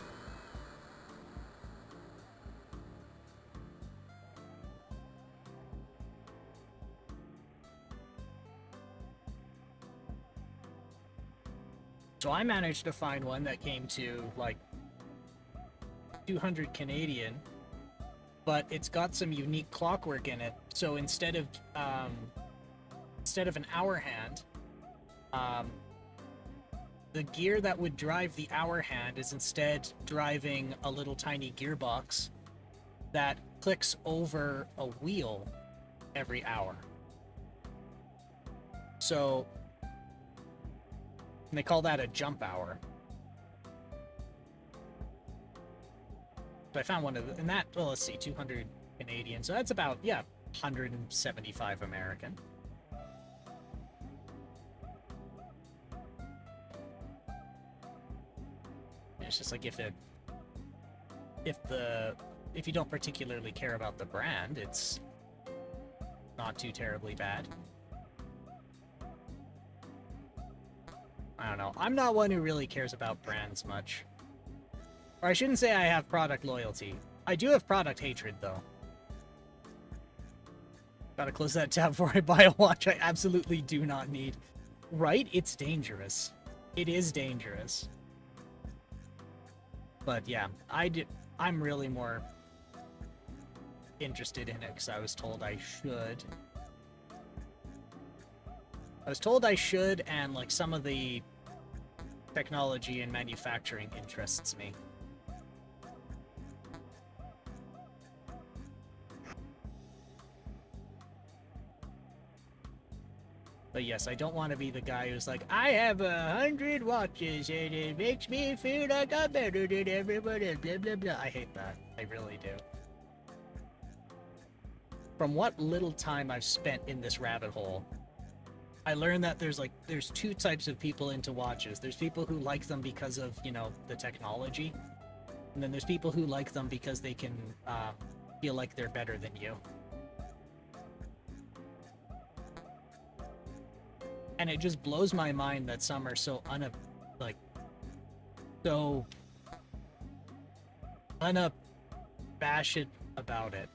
So I managed to find one that came to like 200 Canadian, but it's got some unique clockwork in it. So instead of an hour hand, the gear that would drive the hour hand is instead driving a little tiny gearbox that clicks over a wheel every hour. So, and they call that a jump hour. So I found one of the, and that, well, let's see, 200 Canadian. So that's about, yeah, 175 American. It's just like if you don't particularly care about the brand, it's not too terribly bad. I don't know. I'm not one who really cares about brands much. Or I shouldn't say I have product loyalty. I do have product hatred, though. Gotta close that tab before I buy a watch I absolutely do not need. Right? It's dangerous. It is dangerous. But yeah, I'm really more interested in it because I was told I should. I was told I should, and like some of the technology and manufacturing interests me. But yes, I don't want to be the guy who's like, I have 100 watches and it makes me feel like I'm better than everybody else, blah, blah, blah. I hate that. I really do. From what little time I've spent in this rabbit hole, I learned that there's two types of people into watches. There's people who like them because of, you know, the technology. And then there's people who like them because they can feel like they're better than you. And it just blows my mind that some are so unabashed about it.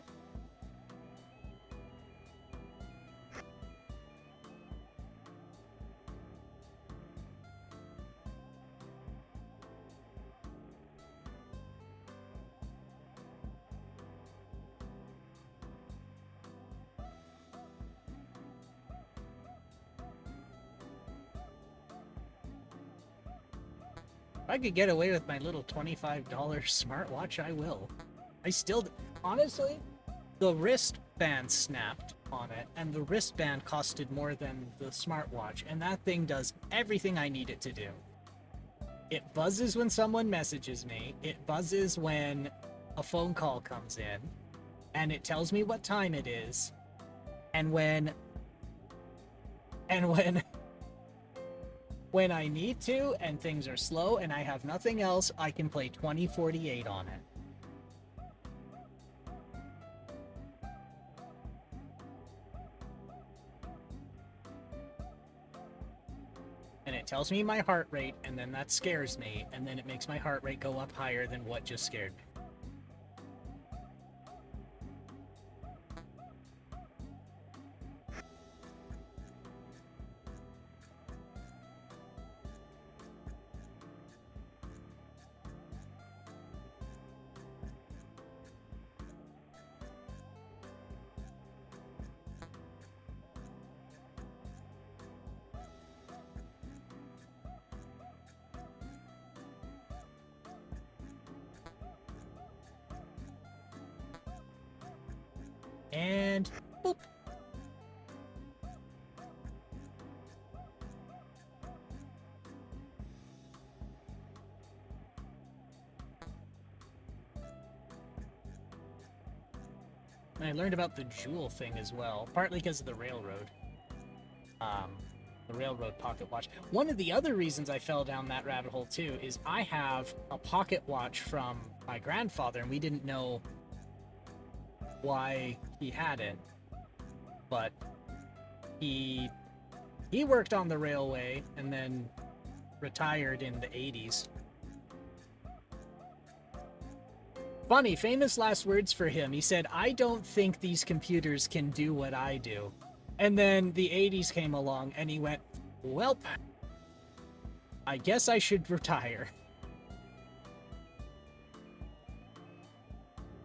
I could get away with my little $25 smartwatch, I will. I still, honestly, the wristband snapped on it, and the wristband costed more than the smartwatch, and that thing does everything I need it to do. It buzzes when someone messages me, it buzzes when a phone call comes in, and it tells me what time it is, and when I need to and things are slow and I have nothing else, I can play 2048 on it. And it tells me my heart rate, and then that scares me, and then it makes my heart rate go up higher than what just scared me. And boop. And I learned about the jewel thing as well, partly because of the railroad. The railroad pocket watch. One of the other reasons I fell down that rabbit hole too is I have a pocket watch from my grandfather, and we didn't know why he had it, but he worked on the railway and then retired in the 80s. Funny, famous last words for him. He said, "I don't think these computers can do what I do." And then the 80s came along and he went, "Welp, I guess I should retire."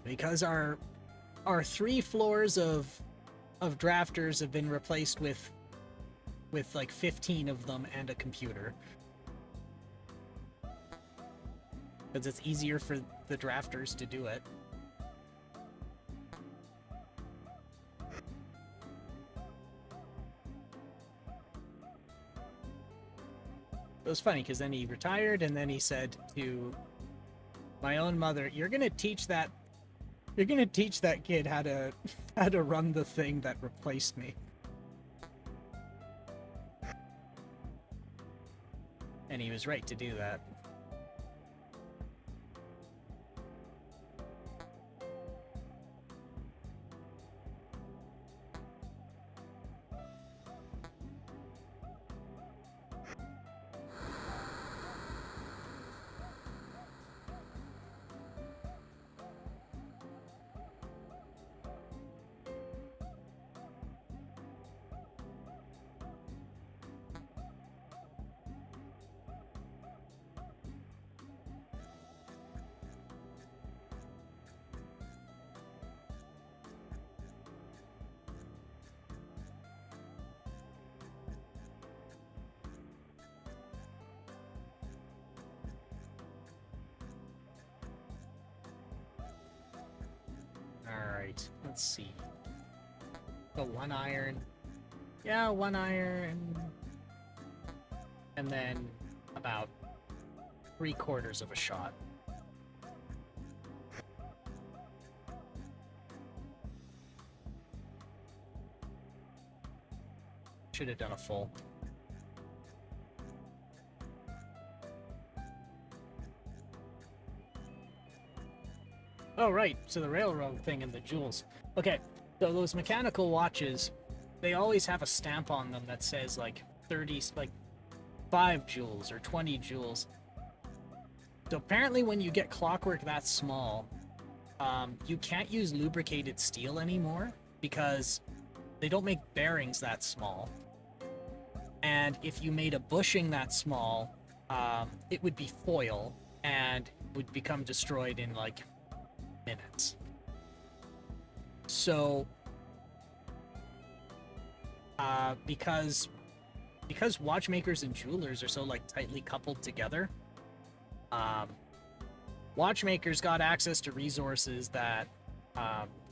Because our 3 floors of drafters have been replaced with like 15 of them and a computer. Because it's easier for the drafters to do it. It was funny because then he retired and then he said to my own mother, you're gonna teach that kid how to run the thing that replaced me." And he was right to do that. Alright, let's see. The 1 iron. Yeah, 1 iron. And then about 3/4 of a shot. Should have done a full. Oh, right. So the railroad thing and the jewels. Okay, so those mechanical watches, they always have a stamp on them that says like 5 joules or 20 joules. So apparently when you get clockwork that small, you can't use lubricated steel anymore because they don't make bearings that small. And if you made a bushing that small, it would be foil and would become destroyed in like minutes. So because watchmakers and jewelers are so like tightly coupled together, Watchmakers got access to resources that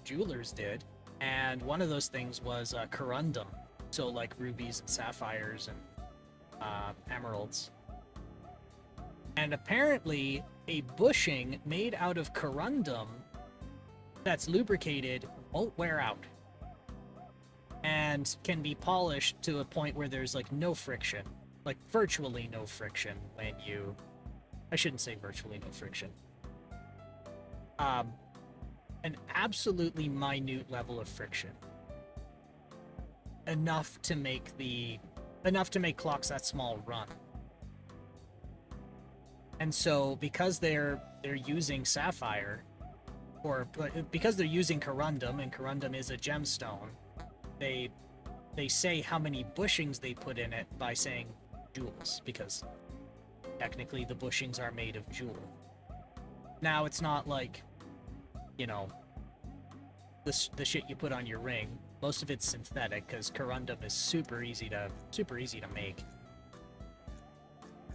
jewelers did, and one of those things was corundum, so like rubies and sapphires and emeralds. And apparently, a bushing made out of corundum that's lubricated won't wear out, and can be polished to a point where there's like no friction, like virtually no friction when you. I shouldn't say virtually no friction. An absolutely minute level of friction. Enough to make clocks that small run. And so because they're using sapphire, or because they're using corundum, and corundum is a gemstone, they say how many bushings they put in it by saying jewels, because technically the bushings are made of jewel. Now it's not like, you know, the shit you put on your ring. Most of it's synthetic because corundum is super easy to make.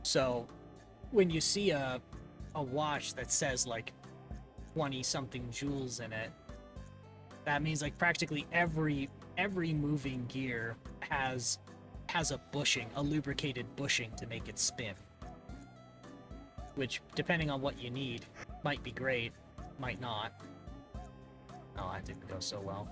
So when you see a watch that says like 20 something jewels in it, that means like practically every moving gear has a bushing, a lubricated bushing to make it spin. Which, depending on what you need, might be great, might not. Oh, that didn't go so well.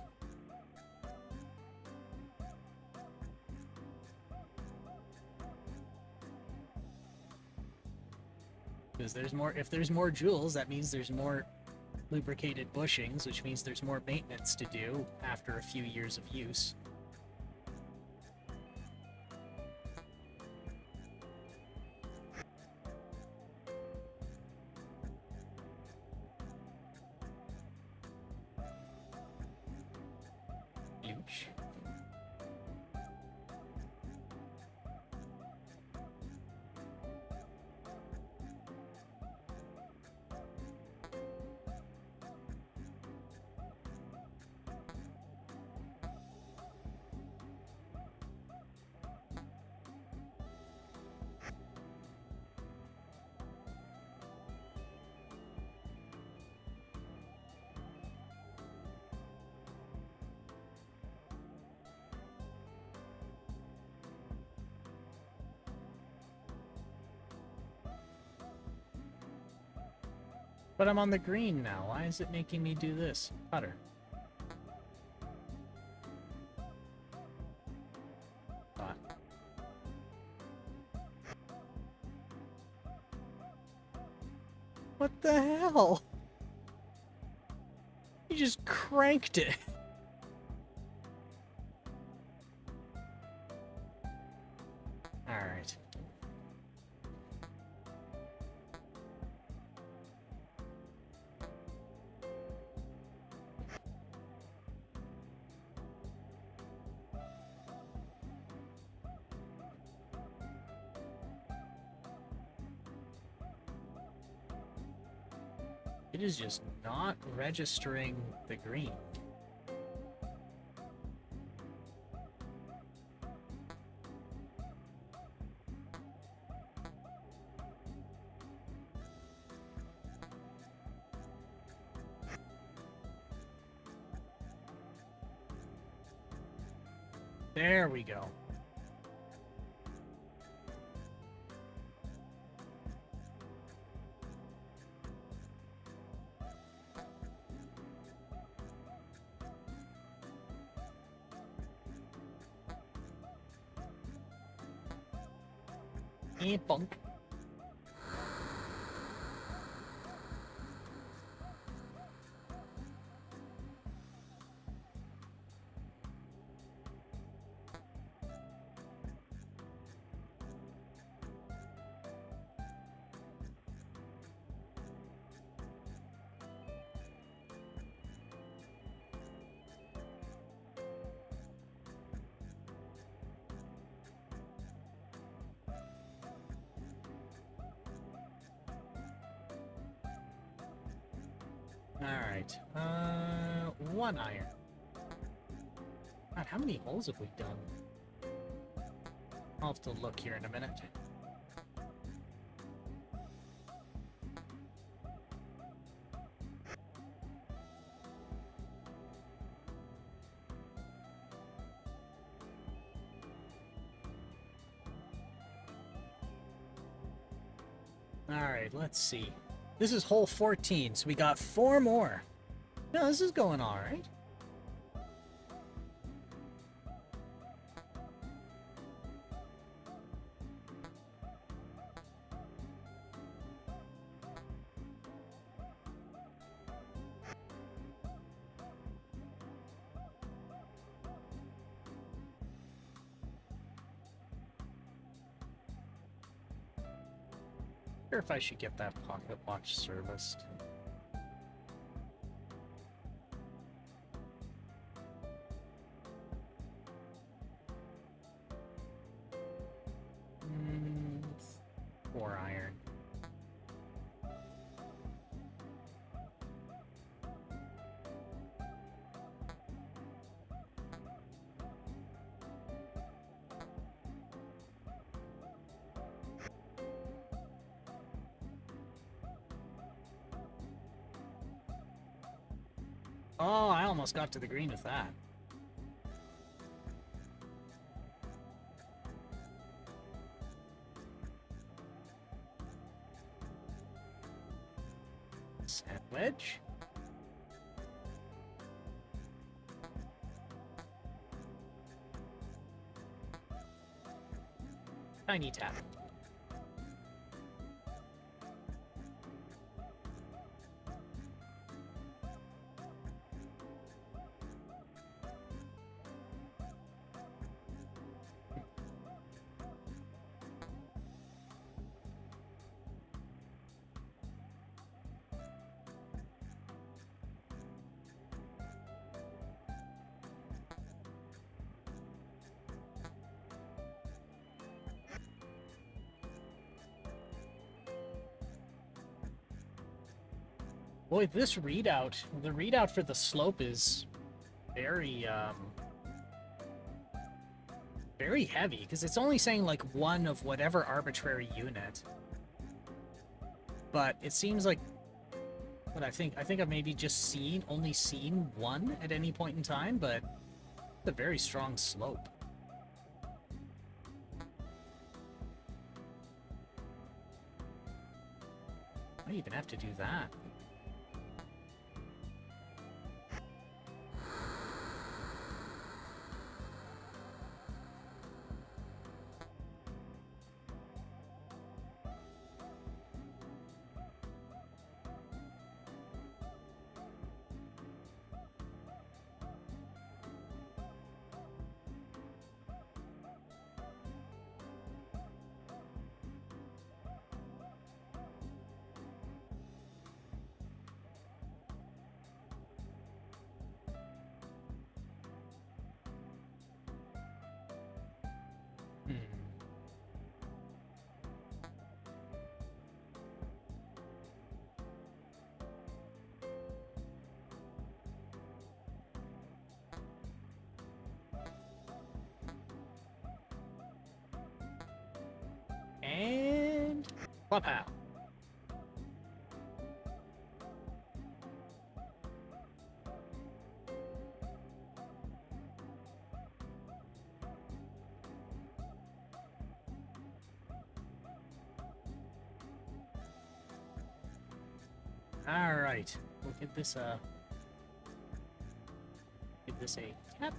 Because if there's more jewels, that means there's more lubricated bushings, which means there's more maintenance to do after a few years of use. Huge. But I'm on the green now. Why is it making me do this? Putter. What the hell? You just cranked it. Alright. It is just not registering the green. There we go. Bonk. Alright, one iron. God, how many holes have we done? I'll have to look here in a minute. Alright, let's see. This is hole 14, so we got 4 more. No, this is going alright. I wonder if I should get that pocket watch serviced. Mm, 4 iron. Oh, I almost got to the green with that. Sandwich. Tiny tap. Boy, this readout, the readout for the slope is very, very heavy, because it's only saying, like, 1 of whatever arbitrary unit. But it seems like, what I think I've maybe just only seen 1 at any point in time, but it's a very strong slope. I even have to do that. And Clubhouse. All right, we'll give this a tap.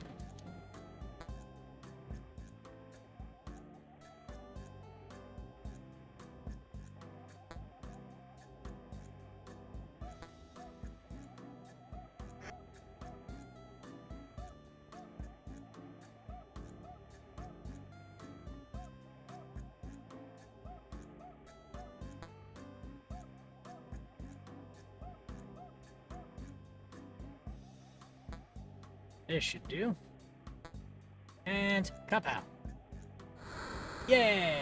This should do. And Kapow. Yeah!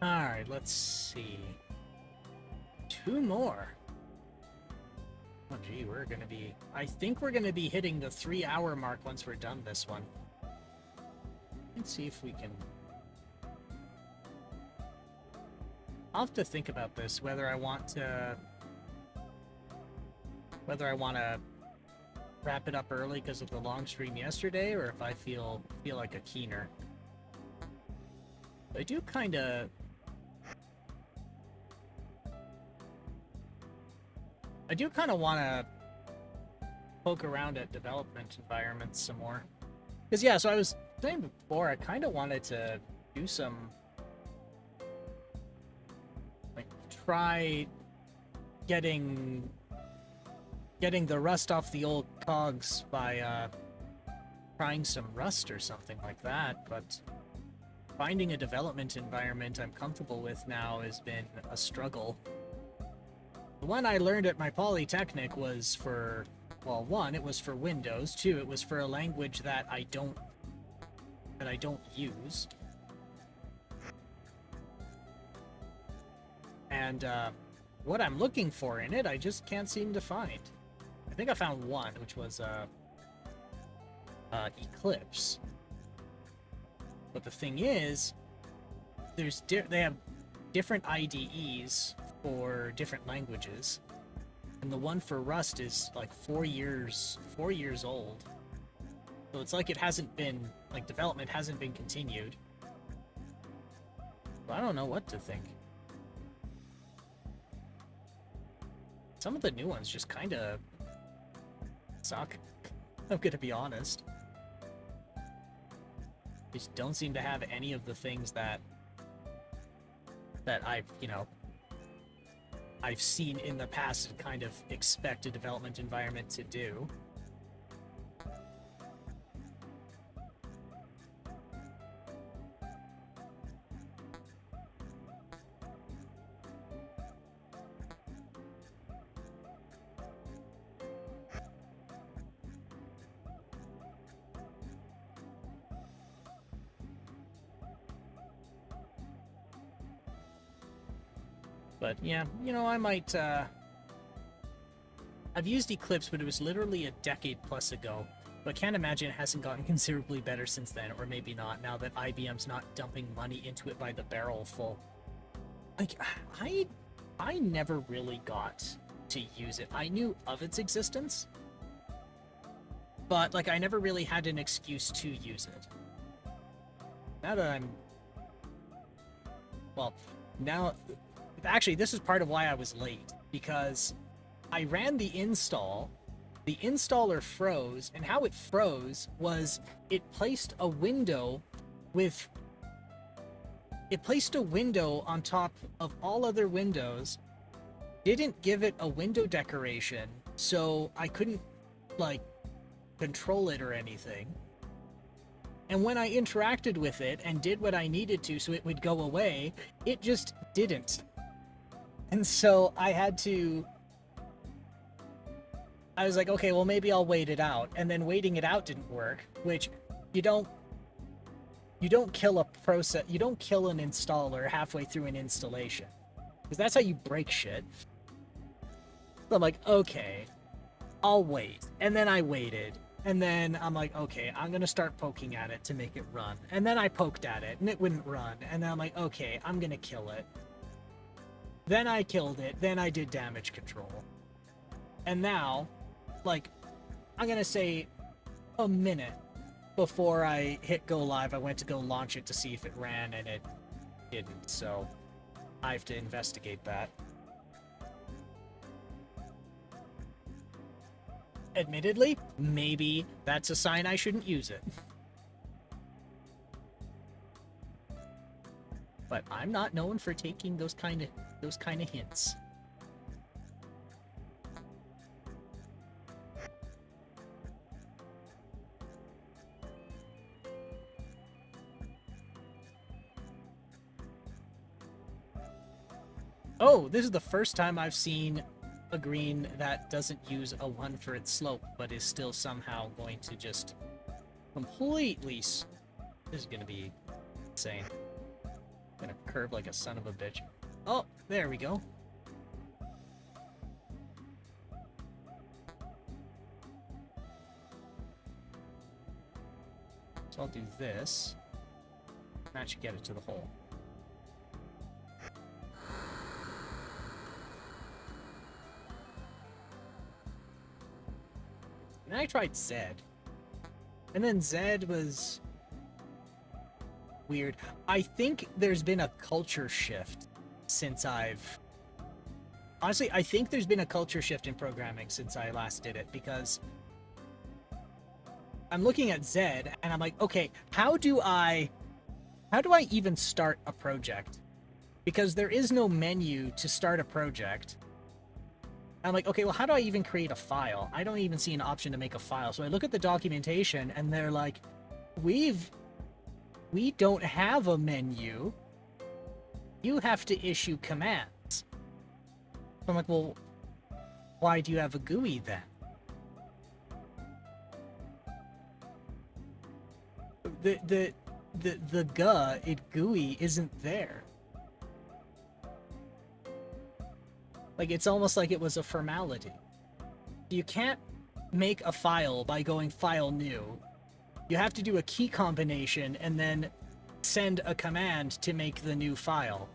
Alright, let's see. 2 more. Oh gee, we're gonna be... I think we're gonna be hitting the 3-hour mark once we're done this one. Let's see if we can... I'll have to think about this, whether I want to wrap it up early because of the long stream yesterday, or if I feel like a keener. I do kind of... want to poke around at development environments some more. Because, yeah, so I was saying before, I kind of wanted to do some... like, try getting the rust off the old cogs by trying some rust or something like that, but finding a development environment I'm comfortable with now has been a struggle. The one I learned at my Polytechnic was for, well, 1, it was for Windows. 2, it was for a language that I don't use. And what I'm looking for in it, I just can't seem to find. I think I found one, which was Eclipse. But the thing is, they have different IDEs for different languages, and the one for Rust is like 4 years old. So it's like it hasn't been, like, development hasn't been continued. So I don't know what to think. Some of the new ones just kind of suck. I'm gonna be honest. They just don't seem to have any of the things that I've seen in the past and kind of expect a development environment to do. But yeah, I might, I've used Eclipse, but it was literally a decade plus ago. But can't imagine it hasn't gotten considerably better since then, or maybe not, now that IBM's not dumping money into it by the barrel full. Like, I never really got to use it. I knew of its existence, but, like, I never really had an excuse to use it. Now that I'm... Well, now... Actually, this is part of why I was late, because I ran the install, the installer froze, and how it froze was it placed a window on top of all other windows, didn't give it a window decoration, so I couldn't, like, control it or anything. And when I interacted with it and did what I needed to so it would go away, it just didn't. And so I was like, okay, well, maybe I'll wait it out. And then waiting it out didn't work, which you don't kill an installer halfway through an installation, because that's how you break shit. So I'm like, okay, I'll wait. And then I waited. And then I'm like, okay, I'm going to start poking at it to make it run. And then I poked at it and it wouldn't run. And then I'm like, okay, I'm going to kill it. Then I killed it, then I did damage control. And now, like, I'm gonna say a minute before I hit go live, I went to go launch it to see if it ran, and it didn't, so I have to investigate that. Admittedly, maybe that's a sign I shouldn't use it. But I'm not known for taking those kind of hints. Oh, this is the first time I've seen a green that doesn't use a 1 for its slope, but is still somehow going to just completely... This is going to be insane. Gonna curve like a son of a bitch. Oh, there we go. So I'll do this. That should get it to the hole. And then I tried Zed. And then Zed was weird. I think there's been a culture shift since I've... Honestly, I think there's been a culture shift in programming since I last did it, because I'm looking at Zed and I'm like, okay, how do I even start a project? Because there is no menu to start a project. I'm like, okay, well, how do I even create a file? I don't even see an option to make a file. So I look at the documentation and they're like, we don't have a menu. You have to issue commands. I'm like, well, why do you have a GUI then? The GUI isn't there. Like, it's almost like it was a formality. You can't make a file by going file new. You have to do a key combination and then send a command to make the new file.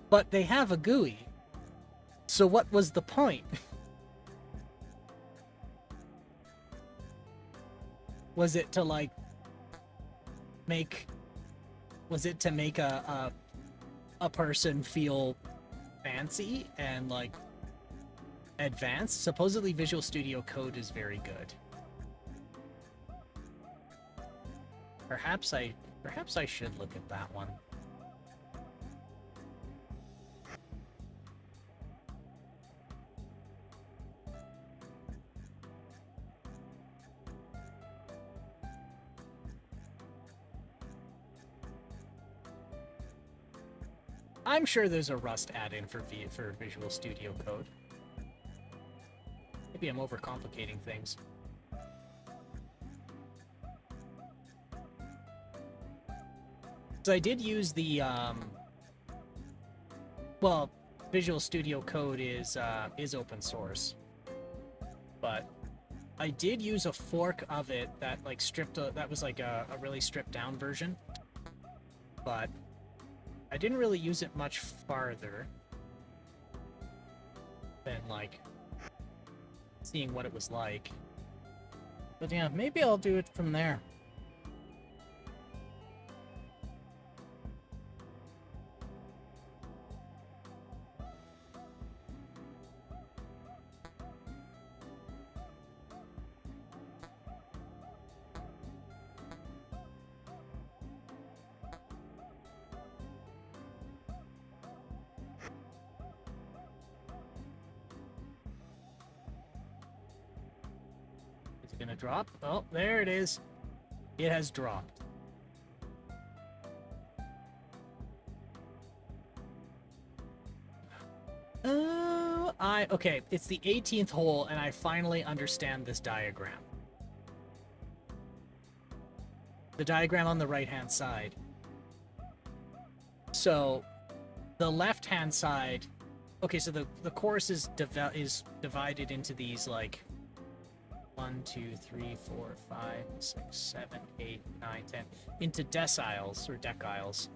But they have a GUI. So what was the point? Was it to like make... Was it to make a person feel fancy and like advanced? Supposedly Visual Studio Code is very good. Perhaps I should look at that one. I'm sure there's a Rust add-in for Visual Studio Code. Maybe I'm overcomplicating things. So I did use the, well, Visual Studio Code is open source, but I did use a fork of it that like that was like a really stripped down version, but I didn't really use it much farther than like seeing what it was like. But yeah, maybe I'll do it from there. Gonna drop. Oh, there it is. It has dropped. Okay, it's the 18th hole, and I finally understand this diagram. The diagram on the right-hand side. So, the left-hand side... Okay, so the course is divided into these, like... 1, 2, 3, 4, 5, 6, 7, 8, 9, 10, into deciles or deciles.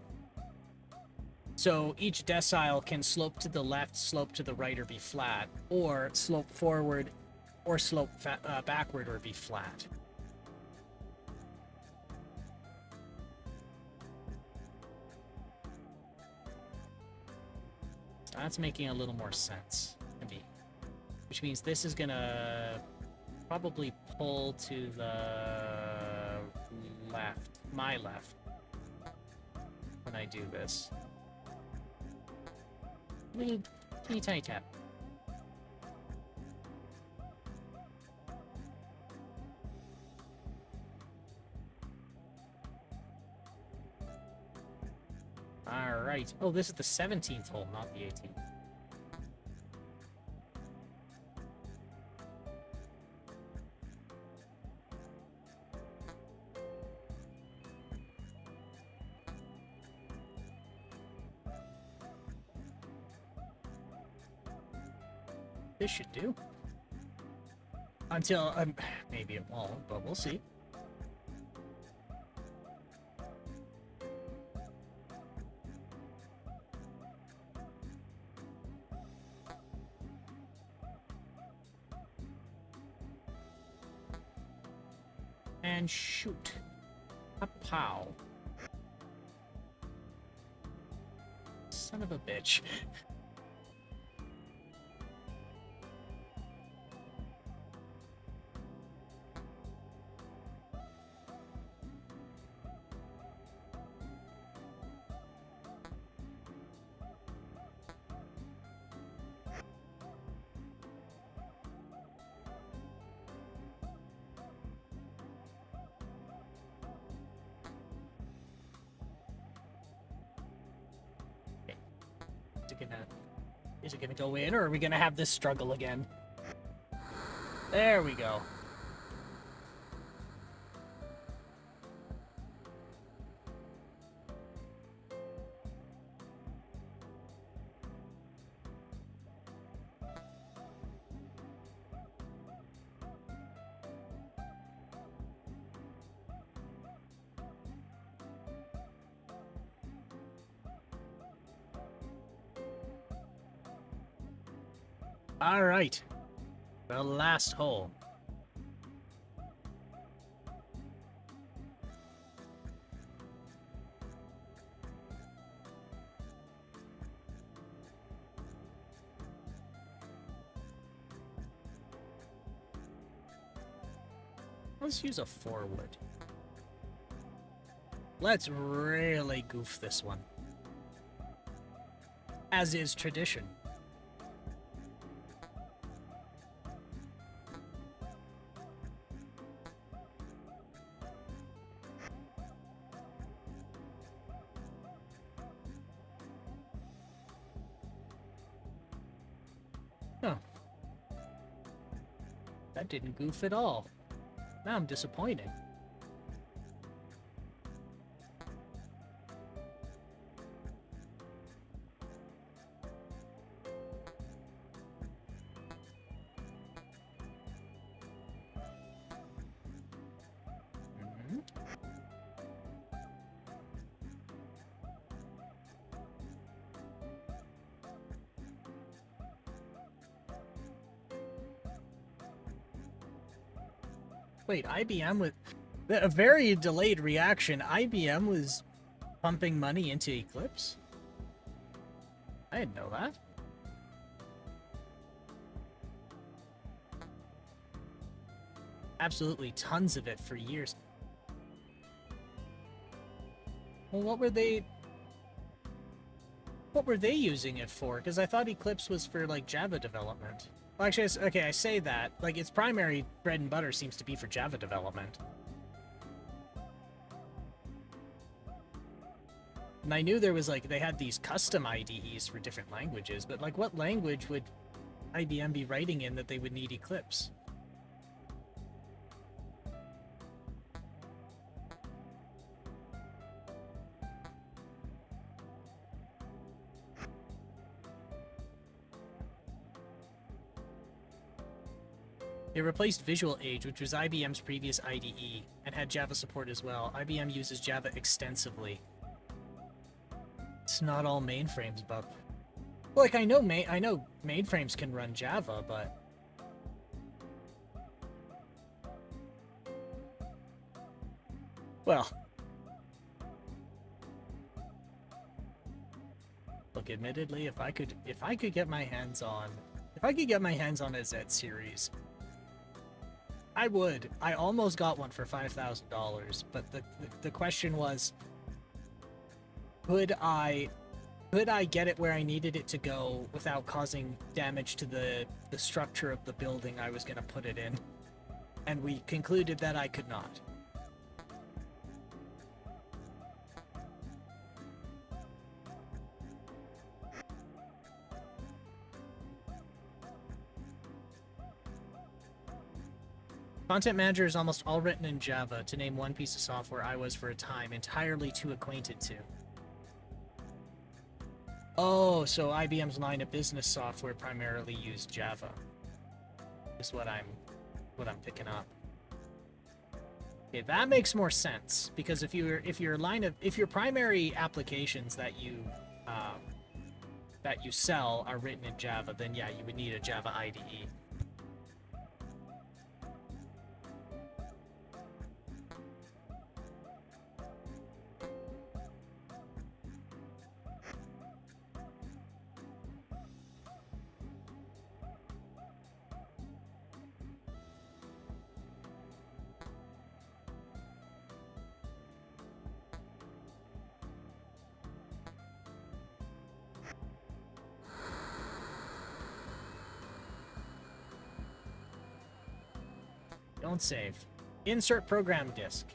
So each decile can slope to the left, slope to the right, or be flat, or slope forward, or slope backward, or be flat. So that's making a little more sense to me. Which means this is gonna probably pull to the left, my left, when I do this. Teeny tiny tap. Alright. Oh, this is the 17th hole, not the 18th. This should do. Until, maybe it won't, but we'll see. And shoot. A pow. Son of a bitch. Is it gonna go in, or are we gonna have this struggle again? There we go. All right, the last hole. Let's use a 4-wood. Let's really goof this one, as is tradition. Huh. That didn't goof at all. Now I'm disappointed. Wait, IBM with a very delayed reaction. IBM was pumping money into Eclipse? I didn't know that. Absolutely tons of it for years. Well, what were they using it for? Because I thought Eclipse was for, like, Java development. Well, actually, okay, I say that. Like, its primary bread and butter seems to be for Java development. And I knew there was, like, they had these custom IDEs for different languages, but, like, what language would IBM be writing in that they would need Eclipse? It replaced Visual Age, which was IBM's previous IDE, and had Java support as well. IBM uses Java extensively. It's not all mainframes, but like I know mainframes can run Java, but well, look, admittedly, if I could get my hands on a Z series, I would. I almost got one for $5,000, but the question was, could I get it where I needed it to go without causing damage to the structure of the building I was going to put it in? And we concluded that I could not. Content Manager is almost all written in Java, to name one piece of software I was for a time entirely too acquainted to. Oh, so IBM's line of business software primarily used Java. is what I'm picking up. Okay, that makes more sense because if your primary applications that you sell are written in Java, then yeah, you would need a Java IDE. Don't save. Insert program disk.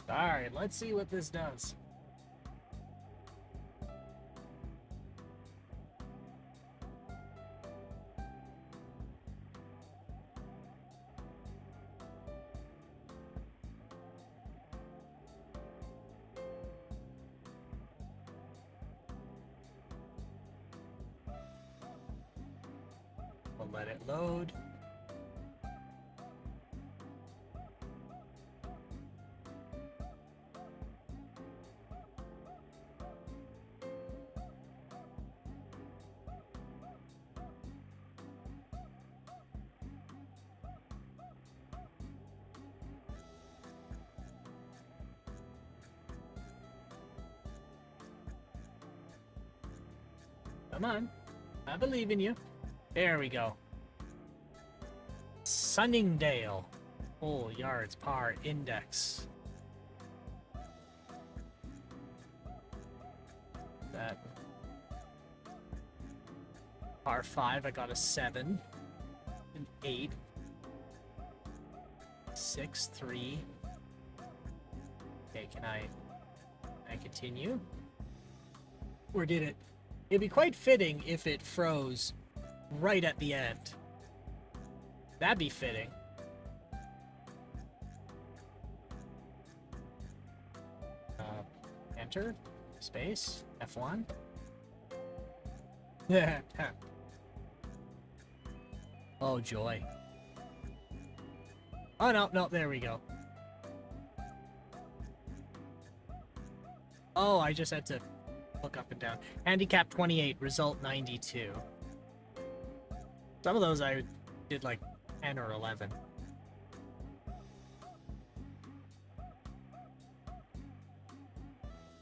Alright, let's see what this does. We'll let it load. Come on. I believe in you. There we go. Sunningdale. Full yards par index. That. Par 5, I got a 7. An 8. 6, 3. Okay, can I continue? Or did it? It'd be quite fitting if it froze right at the end. That'd be fitting. Enter. Space. F1. Oh, joy. Oh, no, there we go. Oh, I just had to look up and down. Handicap 28, result 92. Some of those I did like 10 or 11.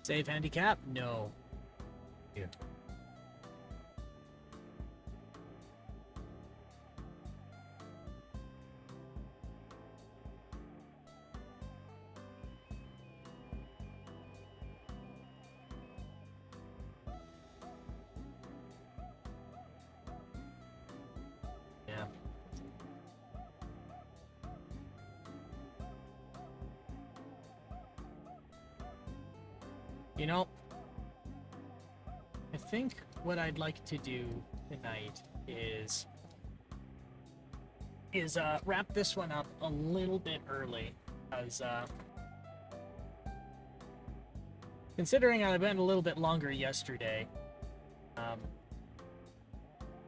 Save handicap? No. Yeah. You know, I think what I'd like to do tonight is wrap this one up a little bit early, because considering I went a little bit longer yesterday, I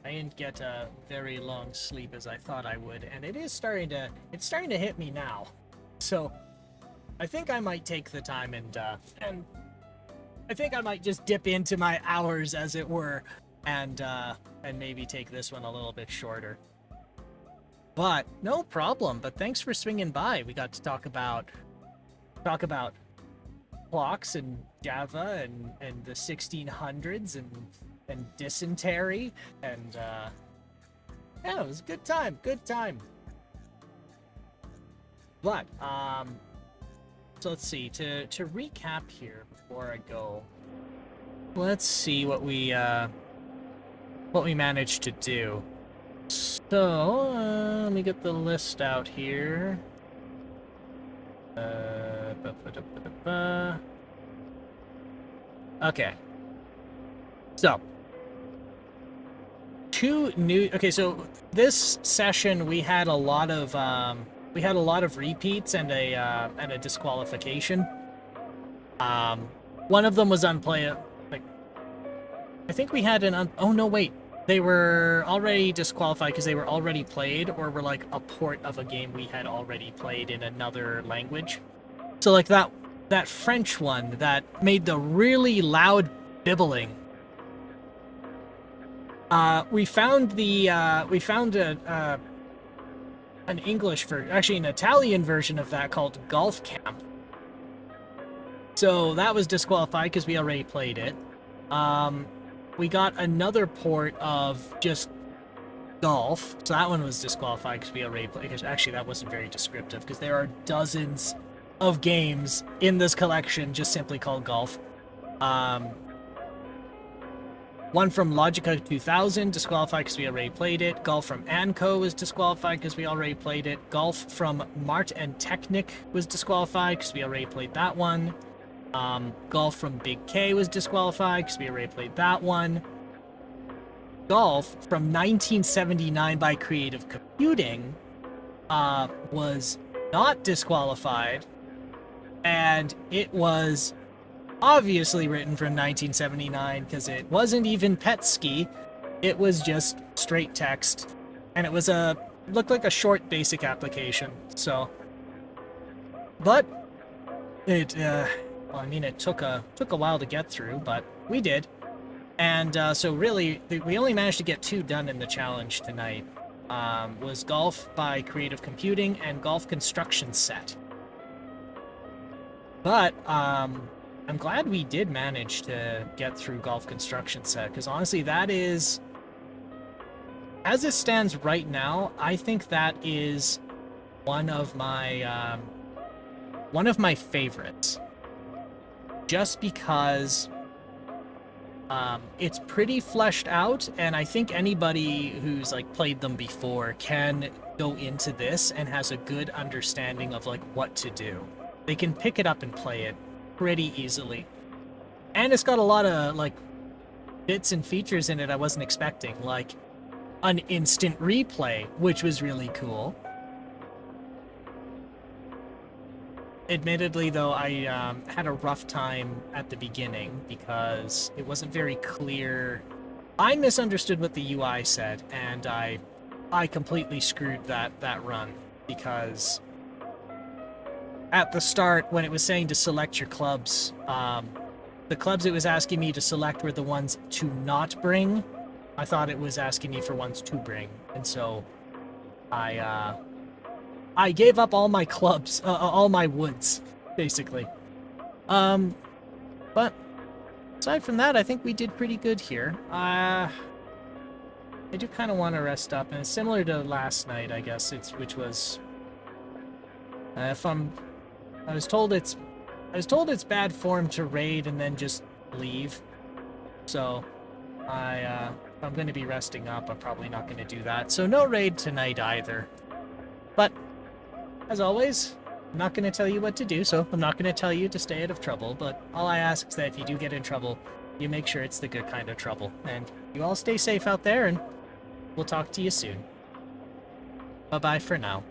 didn't get a very long sleep as I thought I would, and it's starting to hit me now. So I think I might take the time and I think I might just dip into my hours, as it were, and maybe take this one a little bit shorter. But no problem. But thanks for swinging by. We got to talk about clocks and Java and the 1600s and dysentery and yeah, it was a good time. Good time. But so let's see, to recap here before I go, let's see what we managed to do. So let me get the list out here. Okay. So two new. Okay, so this session we had a lot of repeats and a disqualification. One of them was unplayable. Like, I think we had oh no, wait. They were already disqualified because they were already played, or were like a port of a game we had already played in another language. So like that French one that made the really loud bibbling. We found an English actually an Italian version of that called Golf Camp. So that was disqualified because we already played it. We got another port of just golf. So that one was disqualified because we already played. Actually, that wasn't very descriptive because there are dozens of games in this collection just simply called golf. One from Logica 2000, disqualified because we already played it. Golf from Anco was disqualified because we already played it. Golf from Mart and Technic was disqualified because we already played that one. Golf from Big K was disqualified because we already played that one. Golf from 1979 by Creative Computing was not disqualified, and it was obviously written from 1979 because it wasn't even Petsky. It was just straight text, and it was looked like a short basic application. So, but it well, I mean, it took a while to get through, but we did. And so really, we only managed to get 2 done in the challenge tonight. Was Golf by Creative Computing and Golf Construction Set. But I'm glad we did manage to get through Golf Construction Set, because honestly, that is, as it stands right now, I think that is one of my favorites. Just because it's pretty fleshed out, and I think anybody who's like played them before can go into this and has a good understanding of like what to do. They can pick it up and play it pretty easily. And it's got a lot of like bits and features in it I wasn't expecting, like an instant replay, which was really cool. Admittedly, though, I had a rough time at the beginning because it wasn't very clear. I misunderstood what the UI said, and I completely screwed that run, because at the start, when it was saying to select your clubs, the clubs it was asking me to select were the ones to not bring. I thought it was asking me for ones to bring, and so I gave up all my clubs, all my woods, basically. But aside from that, I think we did pretty good here. I do kind of want to rest up, and it's similar to last night, I guess. Which was, I was told it's bad form to raid and then just leave. So, if I'm going to be resting up, I'm probably not going to do that. So no raid tonight either. But as always, I'm not going to tell you what to do, so I'm not going to tell you to stay out of trouble, but all I ask is that if you do get in trouble, you make sure it's the good kind of trouble. And you all stay safe out there, and we'll talk to you soon. Bye-bye for now.